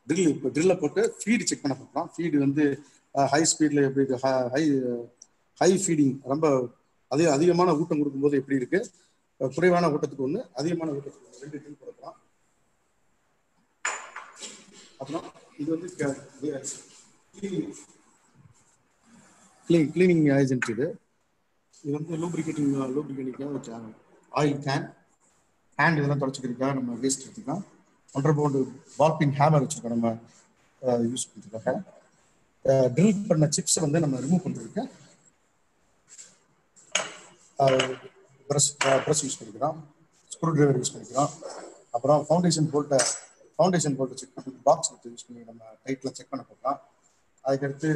ட்ரில்லை போட்டு ஃபீடு செக் பண்ண போகிறோம். ஃபீடு வந்து ஹை ஸ்பீடில் எப்படி இருக்கு, ஹை ஃபீடிங் ரொம்ப அதிகமான ஊட்டம் கொடுக்கும்போது எப்படி இருக்கு, குறைவான ஊட்டத்துக்கு ஒன்று, அதிகமான ஊட்டத்துக்கு ஒன்று, 2 ட்ரில் கொடுக்கலாம். அப்புறம் இது வந்து கிளீனிங் ஏஜென்ட். இது வந்து லூப்ரிகேட்டிங் ஆயில் கேன், ஹேண்ட் இதெல்லாம் தொடச்சிக்கிறதுக்காக நம்ம வேஸ்ட் எடுத்துக்கலாம். 1.5 பவுண்டு பால் பின் ஹேமர் வச்சுருக்கோம் நம்ம யூஸ் பண்ணுறதுக்காக. ட்ரில் பண்ண சிப்ஸை வந்து நம்ம ரிமூவ் பண்ணுறதுக்கு ப்ரஷ் யூஸ் பண்ணிக்கிறோம், ஸ்க்ரூ டிரைவர் யூஸ் பண்ணிக்கிறோம். அப்புறம் ஃபவுண்டேஷன் போல்ட்டை செக் பண்ணுறது பாக்ஸ் எடுத்து யூஸ் பண்ணி நம்ம டைட்டில் செக் பண்ண போகிறோம். அதுக்கடுத்து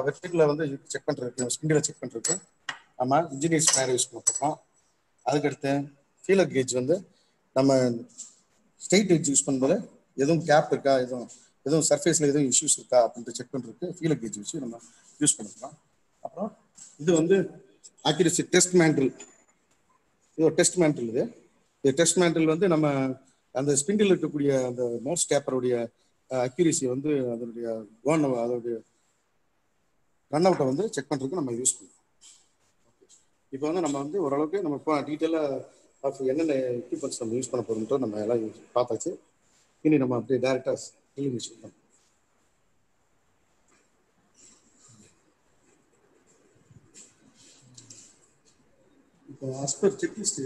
வெர்டிகில் வந்து செக் பண்ணுறதுக்கு, ஸ்பிண்டில் செக் பண்ணுறதுக்கு நம்ம இன்ஜினியர் ஸ்பேர் யூஸ் பண்ண போகிறோம். அதுக்கடுத்து ஃபீலர் கேஜ் வந்து நம்ம ஸ்ட்ரெயிட் எட்ஜ் யூஸ் பண்ணும்போது எதுவும் கேப் இருக்கா, எதுவும் சர்ஃபேஸில் எதுவும் இஷ்யூஸ் இருக்கா அப்படின்ட்டு செக் பண்ணுறதுக்கு ஃபீலர் கேஜ் வச்சு நம்ம யூஸ் பண்ணிக்கலாம். அப்புறம் இது வந்து அக்யூரசி டெஸ்ட் மேண்டில். இது ஒரு டெஸ்ட் மேண்டில். இது டெஸ்ட் மேண்டில் வந்து நம்ம அந்த ஸ்பிண்டில் இருக்கக்கூடிய அந்த மவுஸ் டேப்பருடைய அக்யூரசி வந்து அதனுடைய ரன் அவுட்டை வந்து செக் பண்ணுறதுக்கு நம்ம யூஸ் பண்ணுவோம். இப்போ வந்து நம்ம வந்து ஓரளவுக்கு நம்ம இப்போ டீட்டெயிலாக என்னென்ன எக்யூப்மெண்ட்ஸ் நம்ம யூஸ் பண்ண போகிறோம்ன்றோ நம்ம எல்லாம் பார்த்தாச்சு. இனி நம்ம அப்படியே டேரெக்டாக ட்ரில்லிங் யூஸ் பண்ணலாம். இப்போ as per checklist,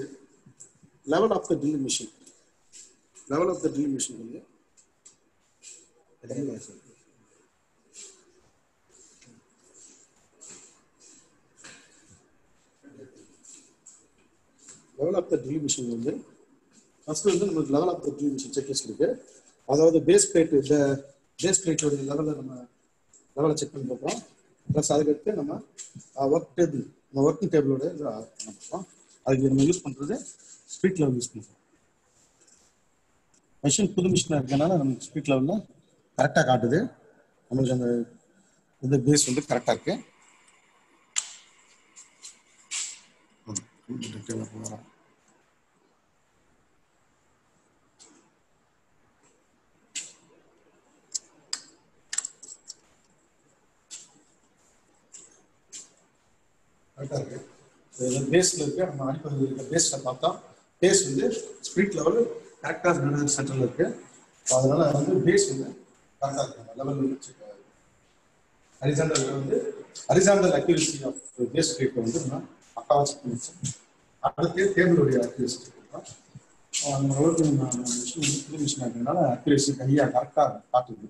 level of the drilling machine வந்து level of the drill machine வந்து ஃபர்ஸ்ட் வந்து நமக்கு level of the drill machine checklist இருக்கு. அதாவது பேஸ் பிளேட்டோட லெவலை செக் பண்ணி பார்ப்போம். ப்ளஸ் அதுக்கடுத்து நம்ம ஒர்க்கிங் டேபிளோட பார்ப்போம். அதுக்கு நம்ம யூஸ் பண்ணுறது ஸ்பீட் லெவல் யூஸ் பண்ணுறோம். மெஷின் புது மிஷினாக இருக்கனால நமக்கு ஸ்பீட் லெவலில் கரெக்டாக காட்டுது. நம்மளுக்கு அந்த இந்த பேஸ் வந்து கரெக்டாக இருக்கு. போகிறோம். கரெக்டாக இருக்கு. பேஸில் இருக்கு. நம்ம அடிப்படையில் இருக்க பேஸில் பார்த்தா பேஸ் வந்து ஸ்பிரிட் லெவல் கரெக்டாக சென்டரில் இருக்கு. அதனால வந்து பேஸ் வந்து கரெக்டாக இருக்கு. Level horizontal accuracy of base plate வந்து நம்ம பக்காவாக செக் பண்ணிச்சு. அடுத்து டேபிளுடைய அக்யூரசி கொடுக்குறோம். அந்த அளவுக்கு நம்ம மிஷின் இருக்கிறதுனால அக்யூரசி கையாக கரெக்டாக காட்டுது.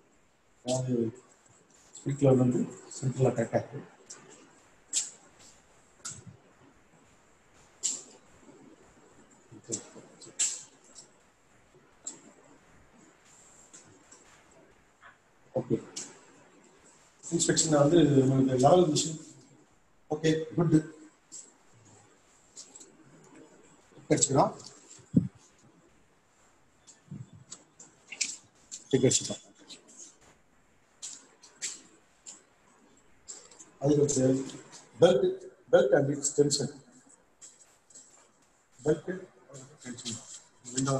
அதாவது ஸ்பிரிட் லெவல் வந்து சென்டரில் கரெக்டாக இருக்கு. ஓகே, இன்ஸ்பெக்ஷன் வந்து உங்களுக்கு லெவல் மிஷின் ஓகே குட் வச்சுக்கிறோம். அதுக்கு belt and it's tension. Belt tension window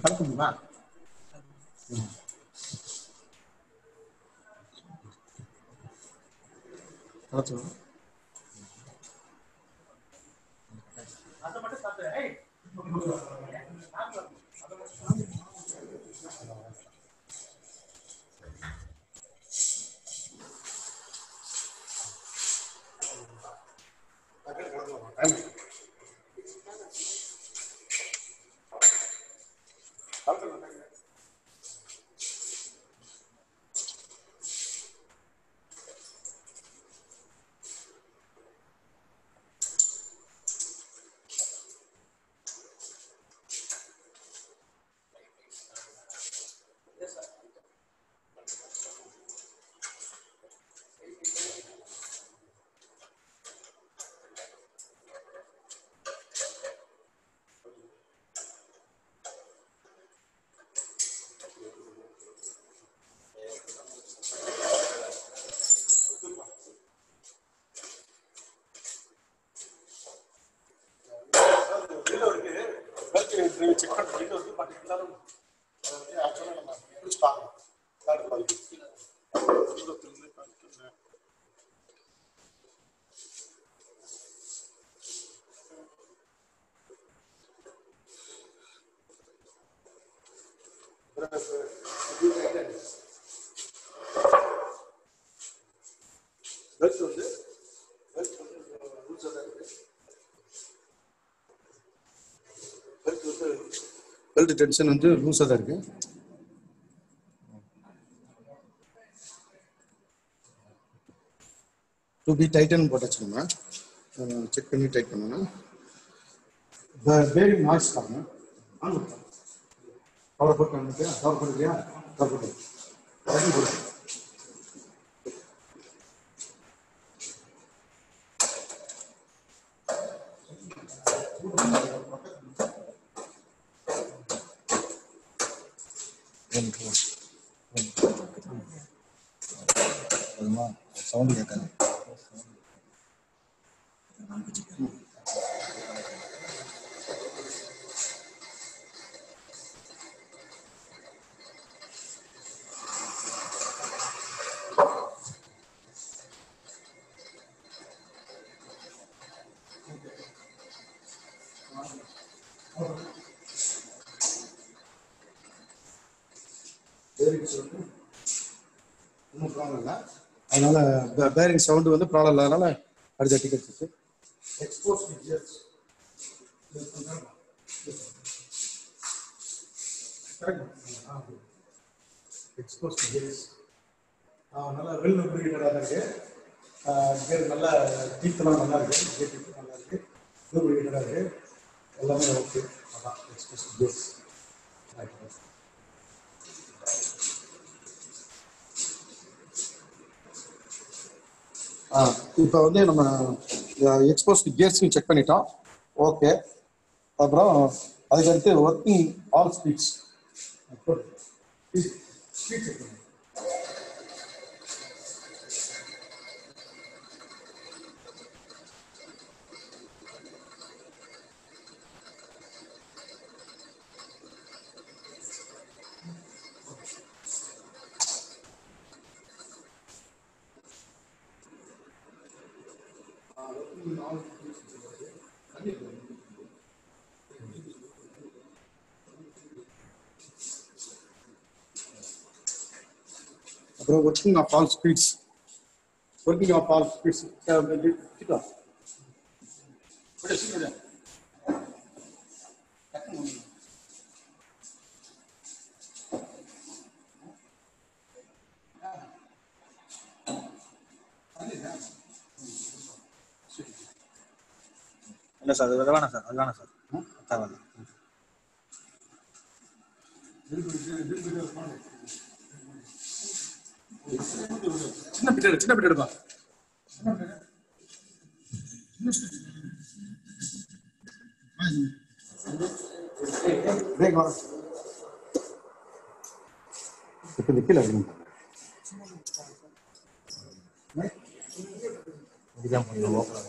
கலக்குங்களா? கலச்சுடும். செக் பண்ணுற இது வந்து பட் இருந்தாலும் ஆக்சுவலாக நம்ம பிரிச்சு பார்க்கணும். கார்டு குவாலிட்டி பெல்ட் வந்து லூஸாக தான் இருக்கு. பெல்ட் டென்ஷன் வந்து லூஸாக தான் இருக்கு. டு பி டைட்டன் போட்டாச்சு. நம்ம செக் பண்ணி டைட் பண்ணணும். பேரிங் நாய்ஸ் காரணம் கவர் போட்டு கவர் பண்ணுறியா? கவர் போட்டு சவுண்ட் கேட்காது. ஒன்றும் ப்ராப்ளம் இல்லை. அதனால பேரிங் சவுண்டு வந்து ப்ராப்ளம் இல்லை. அதனால அடுத்த டிக்கெட் எக்ஸ்போஸ் நல்லா வெல் லூப்ரிகேட்டடாக தான் இருக்கு. கேர் நல்லா டீத்தெல்லாம் நல்லா இருக்கு. கேர் டீத் நல்லா இருக்கு. லூப்ரிகேட்டடாக இருக்கு. எல்லாமே ஓகே. அதான் எக்ஸ்போஸ் கேஸ். இப்போ வந்து நம்ம எக்ஸ்போஸ் கியர்ஸையும் செக் பண்ணிட்டோம். ஓகே. அப்புறம் அதுக்கடுத்து ஒர்க்கிங் ஆல் ஸ்பீட்ஸ் செக் பண்ணணும். அப்புறம் ஒர்க்கிங் ஆஃப் ஆல் ஸ்பீட்ஸ் இல்லை சார், அது வேணாம் சார், அது வேணாம் சார், தேவையில்ல. சின்ன பிட் எடுப்பா. இப்போ கீழே இருக்கணும். இதுதான் கொஞ்சம் ஓப்பன்.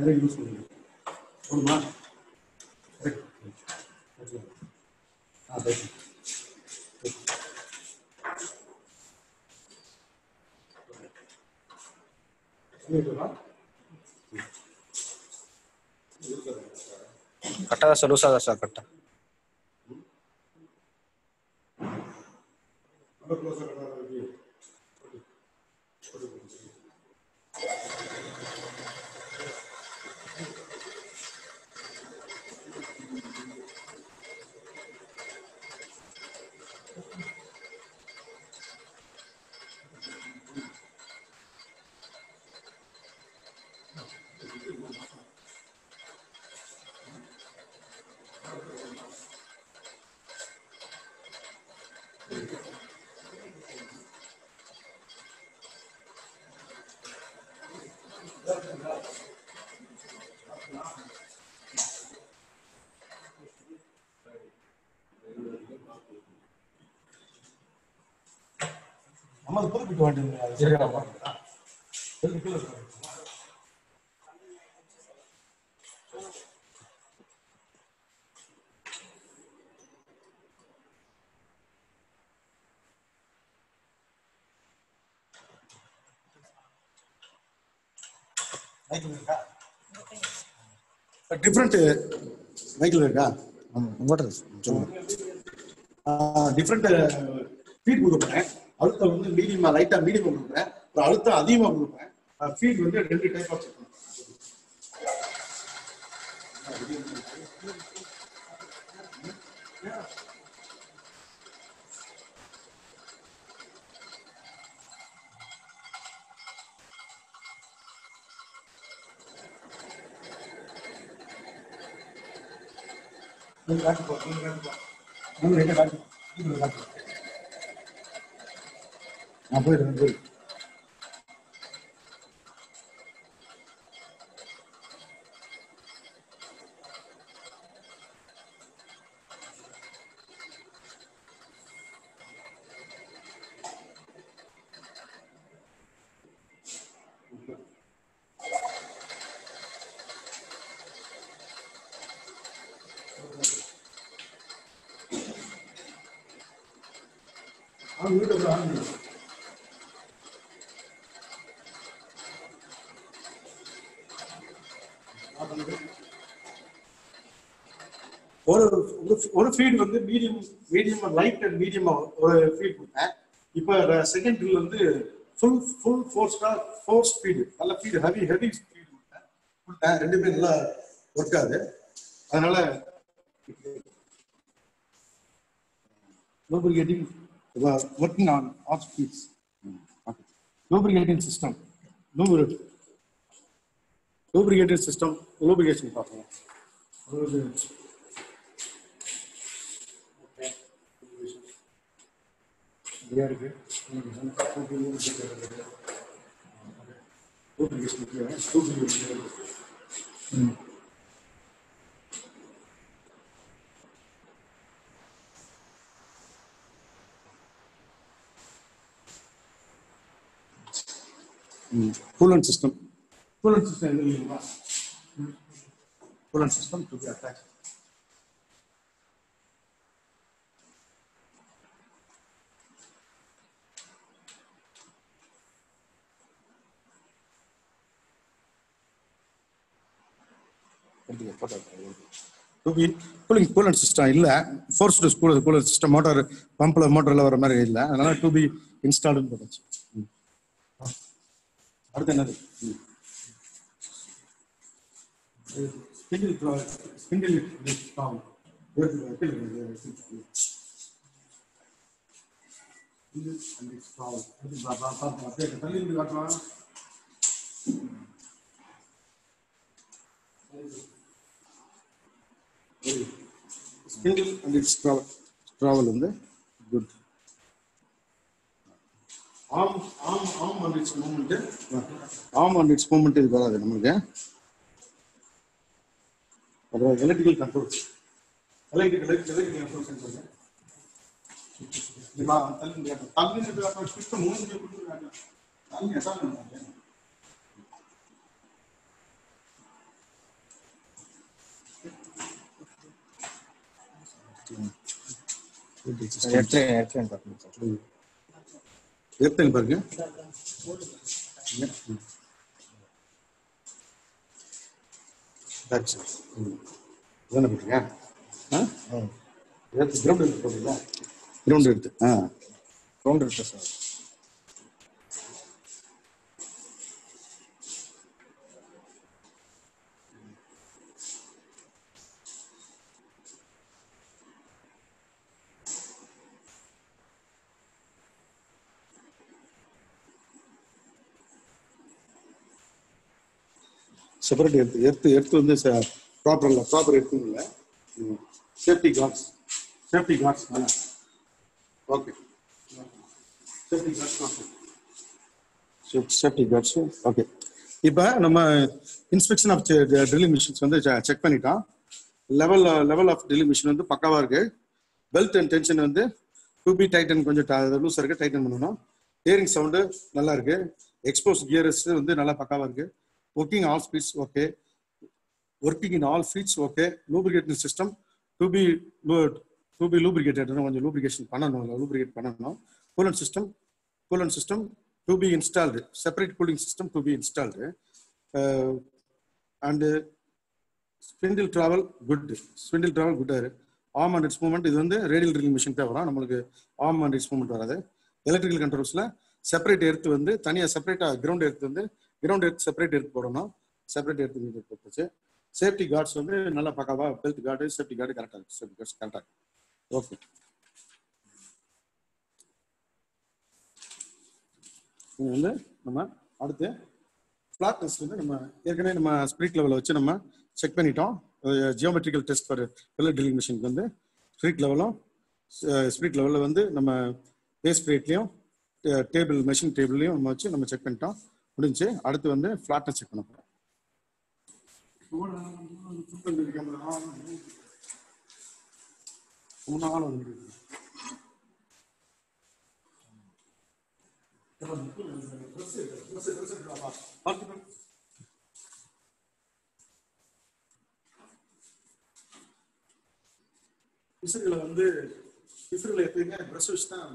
மேல யூஸ் பண்ணுங்க. ஒன்றுமா கரெக்டாக சார், லூஸாக தான் சார், கரெக்டாக. நம்ம குறிப்பிட்டு வேண்டியது டிஃப்ரெண்ட் வெஹிக்கிள் இருக்கா? டிஃப்ரெண்ட் ஃபீட் கொடுப்பேன். அழுத்தம் வந்து மீடியமா லைட்டா மீடியம் கொடுப்பேன், ஒரு அழுத்தம் அதிகமாக கொடுப்பேன். ஃபீட் வந்து 2 டைப் ஆஃப் செக் நான் போயிடுறேன். ஒரு ஃபீட் வந்து மீடியம் லைட் அண்ட் மீடியம் ஒரு ஃபீட் கொடுத்தேன். இப்போ செகண்ட் ட்ரில் வந்து ஃபுல் ஃபோர்ஸ் ஃபீடு, நல்ல ஃபீடு, ஹெவி ஃபீடு கொடுத்தேன். ரெண்டுமே நல்லா ஒர்க் ஆகுது. அதனால lubricating working on all speeds. Lubricating system lubrication பார்ப்போம். Coolant system இல்லைங்களா? Coolant system to be attached. To be coolant system இல்ல, forced coolant system மோட்டார் மோட்டர்ல வர மாதிரி இல்ல, அதனால to be installed போட்டுச்சு. அடுத்து என்னது? Spindle ஸ்டாவ். Spindle and its travel வந்து good. Arm and its movement இது வராது நமக்கு. அப்புறம் எலக்ட்ரிக்கல் கண்ட்ரோல் சென்சார். இப்போ தள்ளிட்டு அப்புறம் சிஸ்டம் மூணு கொடுத்துருக்காங்க. தள்ளி எசால் பண்ணுறாங்க. ஏர்டெல் பாருங்க. என்ன பண்ணுறீங்க? கிரவுண்ட் எடுத்து போடுறீங்களா? கிரவுண்ட் எடுத்து சார். செப்பரேட் எடுத்து வந்து ப்ராப்பர் எடுத்துங்கள. Safety guards okay. Safety guards okay. இப்போ நம்ம இன்ஸ்பெக்ஷன் ஆஃப் ட்ரில்லிங் மிஷின்ஸ் வந்து செக் பண்ணிட்டோம். லெவல் ஆஃப் ட்ரில்லிங் மிஷின் வந்து பக்காவாக இருக்கு. பெல்ட் அண்ட் டென்ஷன் வந்து 2B டைட்டன் கொஞ்சம் லூஸாக இருக்கு, டைட்டன் பண்ணணும். ஹியரிங் சவுண்டு நல்லா இருக்கு. எக்ஸ்போஸ் கியர்ஸ் வந்து நல்லா பக்காவா இருக்கு. Working all speeds okay. Working in all feeds okay. Lubricating system to be lubricated, கொஞ்சம் லூப்ரிகேஷன் பண்ணணும், லூப்ரிகேட் பண்ணணும். Coolant system to be installed, separate cooling system to be installed. And spindle travel good. Arm and its movement, இது வந்து radial drilling machine தான் வரும், நம்மளுக்கு arm and its movement வராது. Electrical கண்ட்ரோல்ஸ்ல செப்பரேட் எர்த் வந்து தனியாக செப்பரேட்டா கிரவுண்ட் எர்த் செப்பரேட் எர்த் போடணும். செப்பரேட் எர்த் போட்டுச்சு. சேஃப்டி கார்ட்ஸ் வந்து நல்லா பக்காவா, பெல்ட் கார்டு சேஃப்டி கார்டு கரெக்டாக இருக்கு. சேஃப்டி கார்ட்ஸ் கரெக்டாக இருக்கு. ஓகே. இது வந்து நம்ம அடுத்து ஃபிளாட்னஸ் வந்து நம்ம ஏற்கனவே நம்ம ஸ்பிரிட் லெவலில் வச்சு நம்ம செக் பண்ணிட்டோம். Geometrical test for pellet drilling மிஷினுக்கு வந்து ஸ்பிரிட் லெவலில் வந்து நம்ம பேஸ் பிளேட்லையும் மெஷின் டேபிள்லையும் நம்ம வச்சு நம்ம செக் பண்ணிட்டோம், முடிஞ்சு. அடுத்து வந்து ஃபிளாட்னஸ் செக் பண்ண போகிறோம். பிசுறுகளை வந்து எப்பயுமே பிரஷ் வச்சு தான்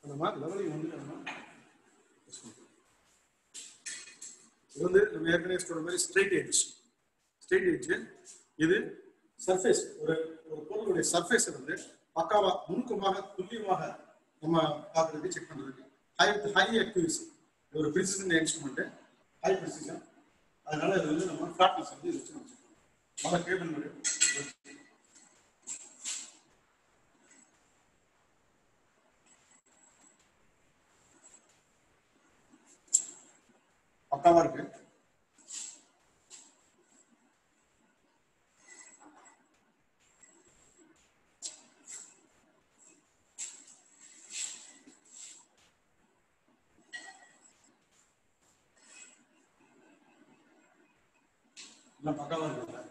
அந்த மாதிரி லெவலிங் வந்து இது வந்து நம்ம ஏற்கனவே சொல்ற மாதிரி ஸ்ட்ரெயிட் எட்ஜ். இது சர்ஃபேஸ், ஒரு பொருளுடைய சர்ஃபேஸ் வந்து பக்காவா நுணுக்கமாக துல்லியமாக நம்ம பார்க்கறதுக்கு செக் பண்றதுக்கு ஹை அக்யூரசி, ஒரு ப்ரிசிஷன் இன்ஸ்ட்ருமெண்ட், ஹை ப்ரிசிஷன். அதனால இது வந்து நம்ம ஃபிளாட்னஸ் வந்து வச்சு நம்ம கேபிள் மாதிரி பக்காவா இருக்கு. பக்காவா இருக்கு.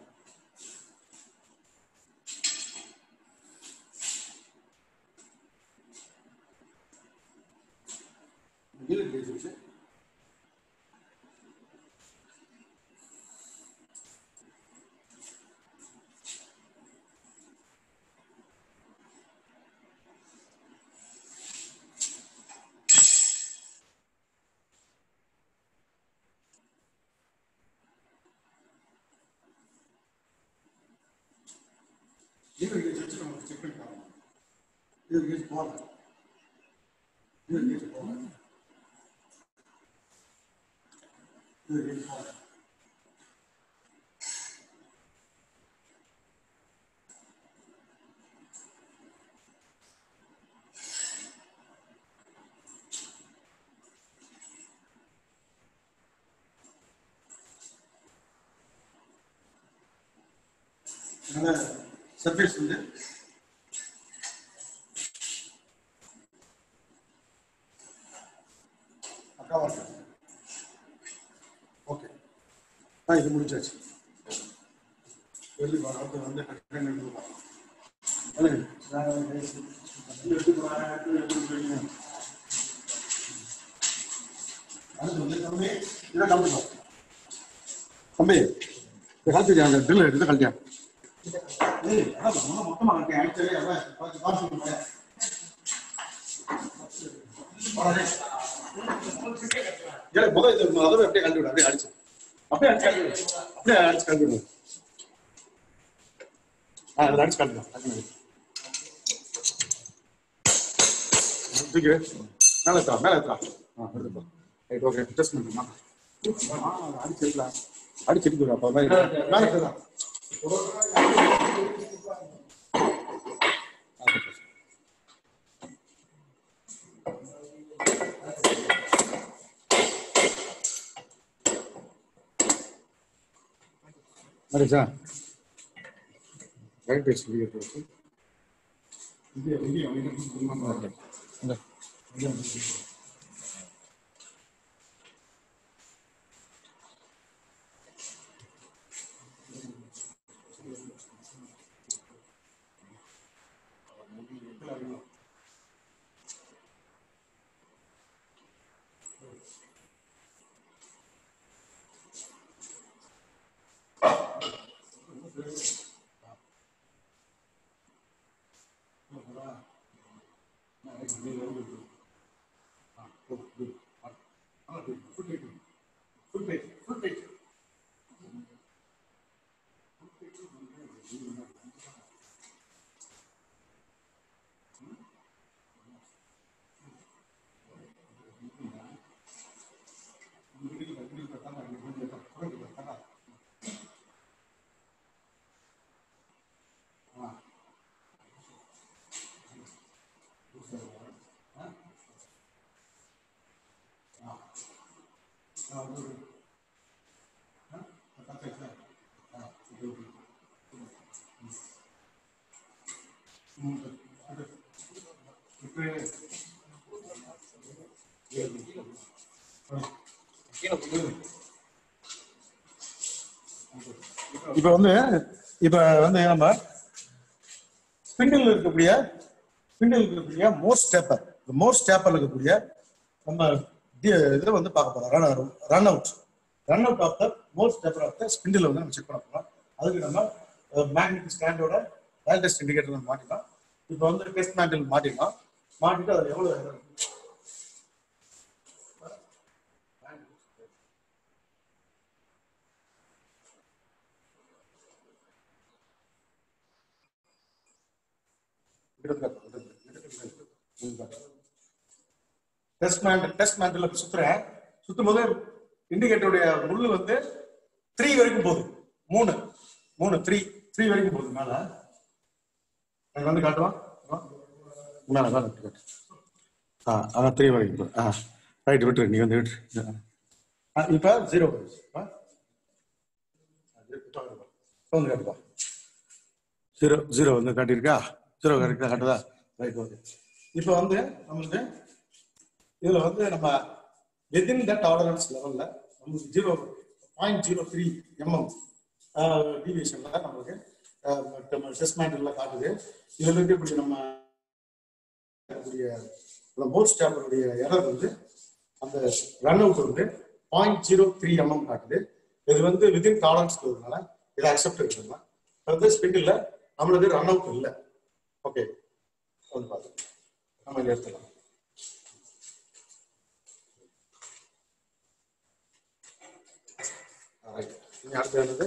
Even if it's a chicken problem, you get water. You get water. You get water. Surface வந்து பக்காவா இருக்கு. ஓகே, இது முடிச்சாச்சு. வெளியே வரது வந்து தம்பி கழிச்சு ட்ரில் எடுத்து கழிச்சா மொத்தமா முதல்ல அப்படியே கழட்டி விடு, அப்படியே அடிச்சு கழட்டி விடு. அடிச்சு கழட்டிடும் மேல எத்தா ரைட். ஓகே, டெஸ்ட் பண்ணுமா அடிச்சிருக்கலாம், அடிச்சிருக்கு அப்பா மேல அடிச்சா ரைட் பேஸ் இண்டிகேட்டர் இப்ப வந்து நம்ம ஸ்பிண்டில் இருக்கக்கூடிய மோர் ஸ்டேப்பர் இருக்கக்கூடிய நம்ம இதை வந்து பார்க்க போறோம். Run out of the Morse taper of the spindle வந்து நம்ம செக் பண்ண போறோம். அதுக்கு நம்ம மேக்னெட்டிக் ஸ்டாண்டோட வேல் டெஸ்ட் இண்டிகேட்டர் மாட்டிக்கலாம். இப்போ வந்து டெஸ்ட் மேண்டில் மாட்டிட்டு அதில் எவ்வளவு டெஸ்ட் மேண்டில் சுத்தும் போது இண்டிகேட்டருடைய முள்ளு வந்து 3 வரைக்கும் போகுது. 3 வரைக்கும் போகுது. மேல வந்து காட்டுவான் மேல தான் 3 வரைக்கும் போகுது. ரைட் விட்டுரு, நீ வந்து விட்டுரு. இப்ப 0 வந்து காட்டுவா. 0 வந்து காட்டியிருக்கா? 0 காட்டுதா? Right, okay. இப்போ வந்து நம்மளுக்கு இதுல வந்து நம்ம within that tolerance level நமக்கு 0.03 mm டீவியேஷன்ல நமக்கு டெஸ்ட் மேண்டில்ல காட்டுது. இதுல இருந்து இப்படி நம்ம போர்ட் ஸ்டாப்பருடைய எரர் வந்து அந்த ரன் அவுட் வந்து 0.03 mm காட்டுது. இது வந்து வித்தின் டாலரன்ஸ் இருக்கிறதுனால இதை அக்செப்ட் இருக்குதுன்னா வந்து ஸ்பிண்டில் நம்மளுக்கு ரன் அவுட் இல்லை. ஓகே, வந்து பார்த்து நம்ம இதை எடுத்துக்கலாம். அடுத்து என்னது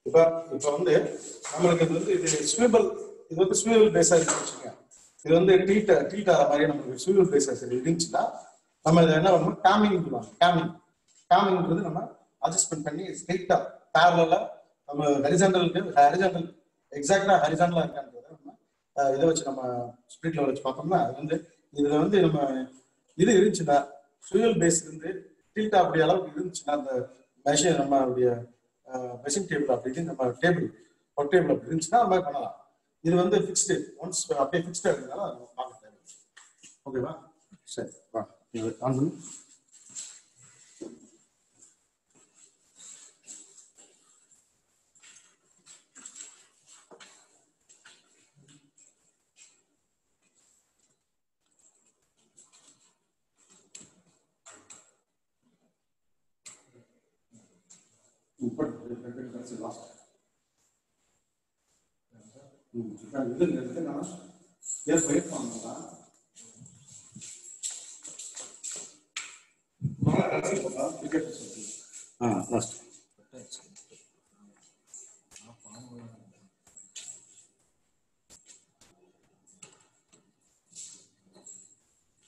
இப்ப வந்து நம்மளுக்கு வந்து இது வந்து ஸ்விவல் பேஸா இருந்துச்சுங்க. இது வந்து டீட் ஆகிற மாதிரி நமக்கு ஸ்விவல் பேஸா இருந்துச்சுன்னா நம்ம இதை என்ன பண்ணணும், டேமிங்ன்றது நம்ம அட்ஜஸ்ட்மெண்ட் பண்ணி ஸ்ட்ரெயிட்டா பேரலா நம்ம ஹரிசாண்டல் எக்ஸாக்டா ஹரிசாண்டலா இருக்கான்றத நம்ம இதை வச்சு நம்ம ஸ்பிரிட்ல வச்சு பார்த்தோம்னா அது வந்து இதுல வந்து நம்ம இது இருந்துச்சுன்னா ஸ்விவல் பேஸ் இருந்து டீட்டா அப்படி அளவுக்கு இருந்துச்சுன்னா அந்த மெஷின் நம்மளுடைய மெஷின் டேபிள் அப்படி நம்ம டேபிள் அப்படி இருந்துச்சுன்னா அது மாதிரி பண்ணலாம். இது வந்து ஃபிக்ஸ்டு, ஒன்ஸ் அப்படியே ஃபிக்ஸ்டா இருந்தாலும் அதை நம்ம பார்க்க தேவை. ஓகேவா? சரி, வா ஆன் பண்ணு.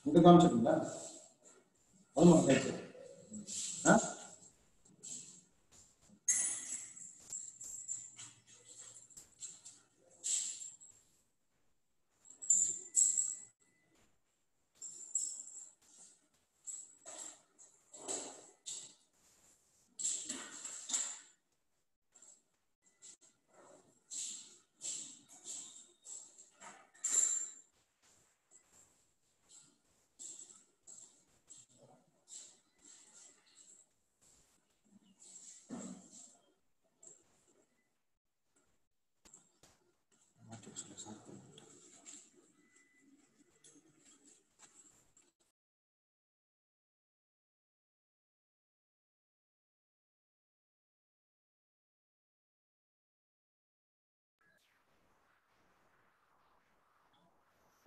இங்க காமிச்சிருந்தா ஆமா ரைட் ஆ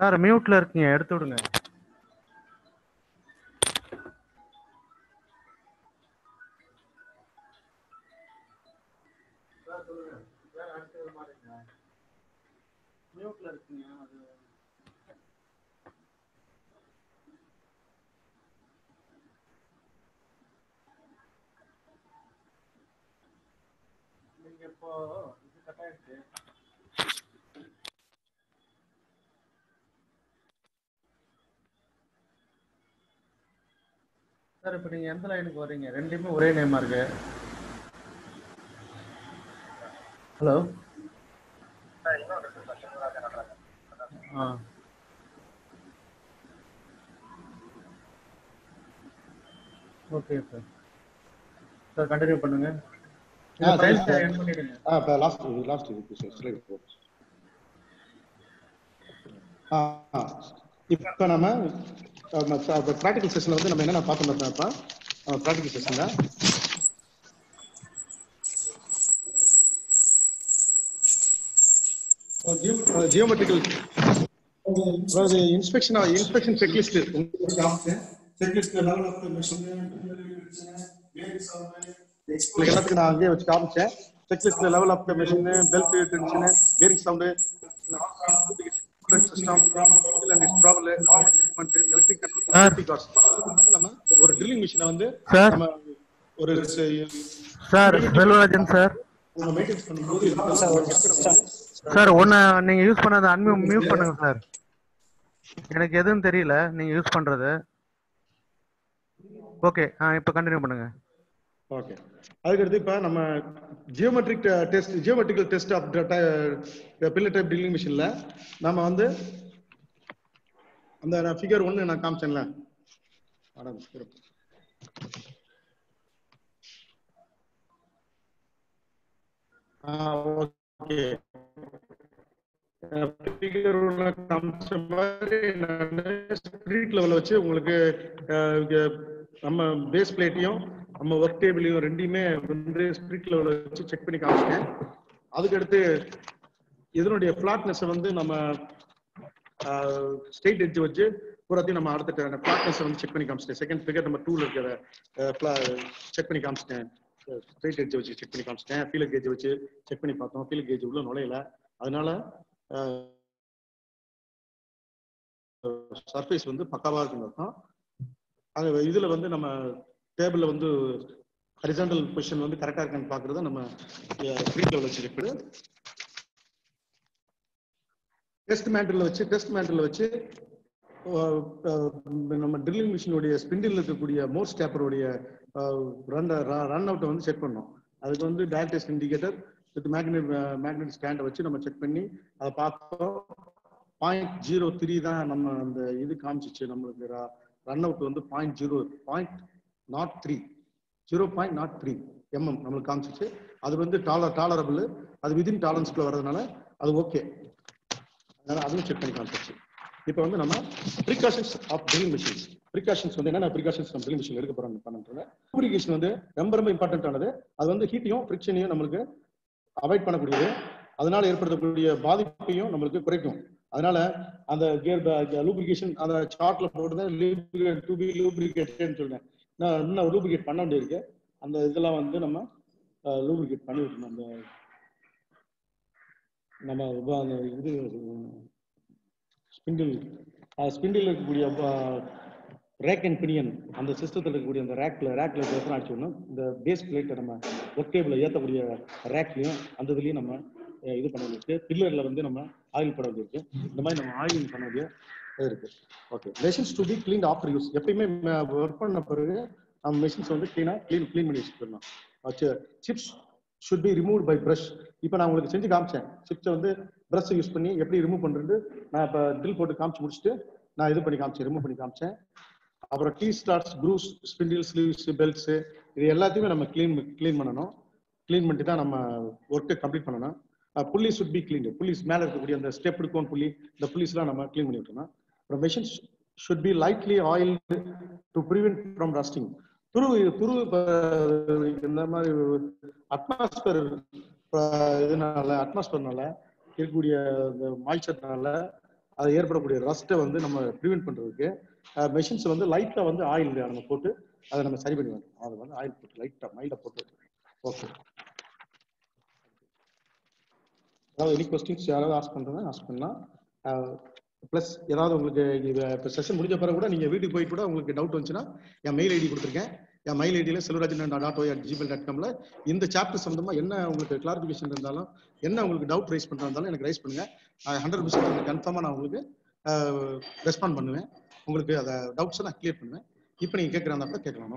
சார் மியூட்ல இருக்கீங்க, எடுத்து விடுங்க. மியூட்ல இருக்கீங்க. அது நீங்க இப்போ இது கட் ஆயிடுச்சு. சார் இப்போ நீங்க எந்த லைனுக்கு வர்றீங்க? ரெண்டுமே ஒரே நேமா இருக்கு. ஹலோ. ஆ ஓகே சார். சார் கண்டினியூ பண்ணுங்க. இந்த சரி ஃபைல் சார். எண்ட் பண்ணிடுங்க. இப்போ லாஸ்ட் ஸ்லைடு போ. இப்போ நம்ம ப்ராக்டிகல் செஷன்ல வந்து நம்ம என்னென்ன பார்த்தோம் இப்போ ப்ராக்டிகல் செஷன்ல ஜியோமெட்ரிக்கல் அதாவது inspection checklist checklist level of machine எல்லாத்துக்கும் நான் அங்கேயே வச்சு காமிச்சேன். Checklist level of machine, belt tension, bearing sound, ஒரு ட்ரில்லிங் மிஷினை வந்து சார் நம்ம ஒரு சார் செல்வராஜன் சார். மெயின்டைன்ஸ் பண்ணும்போது சார் ஒன்னு நீங்க யூஸ் பண்ணாத மியூட் பண்ணுங்க சார். எனக்கு எதுவும் தெரியல நீங்க யூஸ் பண்றது. ஓகே இப்போ கண்டினியூ பண்ணுங்க. ஓகே. அதுக்கடுத்து இப்போ நம்ம geometrical test of pillar type drilling மிஷின்ல நம்ம வந்து அந்த ஃபிகர் 1 நான் காமிச்சேன்ல. ஓகே. ஃபிகர் 1 காமிச்ச மாதிரி ஸ்பிரிட் லெவல்ல வச்சு உங்களுக்கு நம்ம பேஸ் பிளேட்டையும் நம்ம ஒர்க் டேபிளையும் ரெண்டையுமே வந்து ஸ்பிரிட் லெவல்ல வச்சு செக் பண்ணி காமிச்சிட்டேன். அதுக்கடுத்து இதனுடைய ஃபிளாட்னஸ் வந்து நம்ம ஸ்ட்ரெயிட் எட்ஜ் வச்சு பூராத்தையும் நம்ம அடுத்த ஃபிளாட்னஸ் வந்து செக் பண்ணி காமிச்சிட்டேன். செகண்ட் ஃபிகர் நம்பர் 2ல இருக்கிற செக் பண்ணி காமிச்சிட்டேன். ஸ்ட்ரெயிட் எட்ஜ் வச்சு செக் பண்ணி காமிச்சிட்டேன். ஃபீலர் கேஜ் வச்சு செக் பண்ணி பார்த்தோம். ஃபீலர் கேஜ் உள்ள நுழையல. அதனால சர்ஃபேஸ் வந்து பக்காவா இருக்குன்னு அர்த்தம். அது இதுல வந்து நம்ம டேபிள்ல வந்து ஹரிசாண்டல் பொசிஷன் வந்து கரெக்டா இருக்கான்னு பாக்குறத நம்ம ஸ்கிரீன் லெவல்ல வச்சு செக் பண்ணி டெஸ்ட் மேண்டல்ல வச்சு நம்ம ட்ரில்லிங் மிஷினுடைய ஸ்பிண்டில் இருக்கக்கூடிய மோர் ஸ்டேப்பருடைய ரன் அவுட்டை வந்து செக் பண்ணோம். அதுக்கு வந்து dial test indicator with magnet ஸ்டாண்டை வச்சு நம்ம செக் பண்ணி அதை பார்த்தோம். 0.03 தான் நம்ம அந்த இது காமிச்சிச்சு. நம்மளுக்கு ரன் அவுட் வந்து 0.03 நம்மளுக்கு காமிச்சிச்சு. அது வந்து டாலரபிள், அது விதின் டாலரன்ஸ்குள்ள வர்றதுனால அது ஓகே. அதனால அதுவும் செக் பண்ணி காமிச்சிச்சு. இப்போ வந்து நம்ம precautions of drilling machines. Precautions வந்து என்னென்ன ப்ரிகாஷன்ஸ் நம்ம ட்ரில்லிங் மிஷின் எடுக்க போறோம் பண்ணுறோம். லூப்ரிகேஷன் வந்து ரொம்ப இம்பார்ட்டன்ட் ஆனது. அது வந்து ஹீட்டையும் ஃப்ரிக்ஷனையும் நம்மளுக்கு அவாய்ட் பண்ணக்கூடியது. அதனால ஏற்படுத்தக்கூடிய பாதிப்பையும் நம்மளுக்கு குறைக்கும். அதனால அந்த லூப்ரிகேஷன் அந்த சார்ட்ல போட்டு டு பி லூப்ரிகேட்டட்னு சொல்றேன். நான் இன்னும் லூப்ரிகேட் பண்ண வேண்டியிருக்கு. அந்த இதெல்லாம் வந்து நம்ம லூப்ரிகேட் பண்ணி விட்டணும். அந்த நம்ம இது ஸ்பிண்டில் ஸ்பிண்டில் இருக்கக்கூடிய ரேக் அண்ட் பினியன் அந்த சிஸ்டத்தில் இருக்கக்கூடிய அந்த ரேக்ல எத்தனை அடிச்சோம்னா இந்த பேஸ் பிளேட்டை நம்ம ஒர்க் டேபிள் ஏற்றக்கூடிய ரேக்லையும் அந்த இதுலையும் நம்ம இது பண்ண வேண்டியிருக்கு. பில்லரில் வந்து நம்ம ஆயில் போட வேண்டியிருக்கு. இந்த மாதிரி நம்ம ஆயில் பண்ண வேண்டிய இருக்கு. Okay, machines to be clean after use. எப்பயுமே ஒர்க் பண்ண பிறகு நம்ம மெஷின்ஸ் வந்து க்ளீன் பண்ணி வச்சுக்கணும். Chips should be remove by brush. இப்போ நான் உங்களுக்கு செஞ்சு காமிச்சேன். சிப்ஸை வந்து ப்ரஷ் யூஸ் பண்ணி எப்படி ரிமூவ் பண்ணுறது நான் இப்போ ட்ரில் போட்டு காமிச்சு முடிச்சுட்டு நான் இது பண்ணி காமிச்சேன், ரிமூவ் பண்ணி காமிச்சேன். அப்புறம் tea starts, cruise, spindle, sleeves, belts இது எல்லாத்தையுமே நம்ம க்ளீன் பண்ணணும். க்ளீன் பண்ணிட்டு தான் நம்ம ஒர்க்கை கம்ப்ளீட் பண்ணணும். புள்ளி சுட் பி கிளீன். புள்ளிஸ் மேலே இருக்கக்கூடிய அந்த ஸ்டெப் இருக்கும் புள்ளி, இந்த புள்ளிஸ்லாம் நம்ம க்ளீன் பண்ணி விட்டோம்னா அப்புறம் machines should be lightly oil to prevent from rusting. துருவு இந்த மாதிரி அட்மாஸ்பியர் அட்மாஸ்பியர்னால இருக்கக்கூடிய இந்த மாய்ச்சர்னால அது ஏற்படக்கூடிய ரஸ்ட்டை வந்து நம்ம ப்ரிவென்ட் பண்றதுக்கு மெஷின்ஸ் வந்து லைட்டா வந்து ஆயில் நம்ம போட்டு அதை நம்ம சரி பண்ணி வரணும். அதை வந்து ஆயில் போட்டு லைட்டா மைல்டா போட்டு. ஓகே, அதாவது எனி கொஸ்டின்ஸ் யாராவது ஆஸ்க் பண்ணலாம். ப்ளஸ் ஏதாவது உங்களுக்கு இப்போ செஷன் முடிஞ்ச பிறகு கூட நீங்கள் வீட்டுக்கு போய் கூட உங்களுக்கு டவுட் வந்துச்சுன்னா என் மெயில் ஐடி கொடுத்துருக்கேன். என் மெயில் ஐடியில் selvaraj.oy@gmail.com இந்த சாப்டர் சம்பந்தமாக என்ன உங்களுக்கு கிளாரிஃபிகேஷன் இருந்தாலும் என்ன உங்களுக்கு டவுட் ரைஸ் பண்ணுறா இருந்தாலும் எனக்கு ரைஸ் பண்ணுங்க. 100% கன்ஃபார்மாக நான் உங்களுக்கு ரெஸ்பாண்ட் பண்ணுவேன். உங்களுக்கு அதை டவுட்ஸை நான் கிளியர் பண்ணுவேன். இப்போ நீங்கள் கேட்குறாங்க கேட்கலாம்.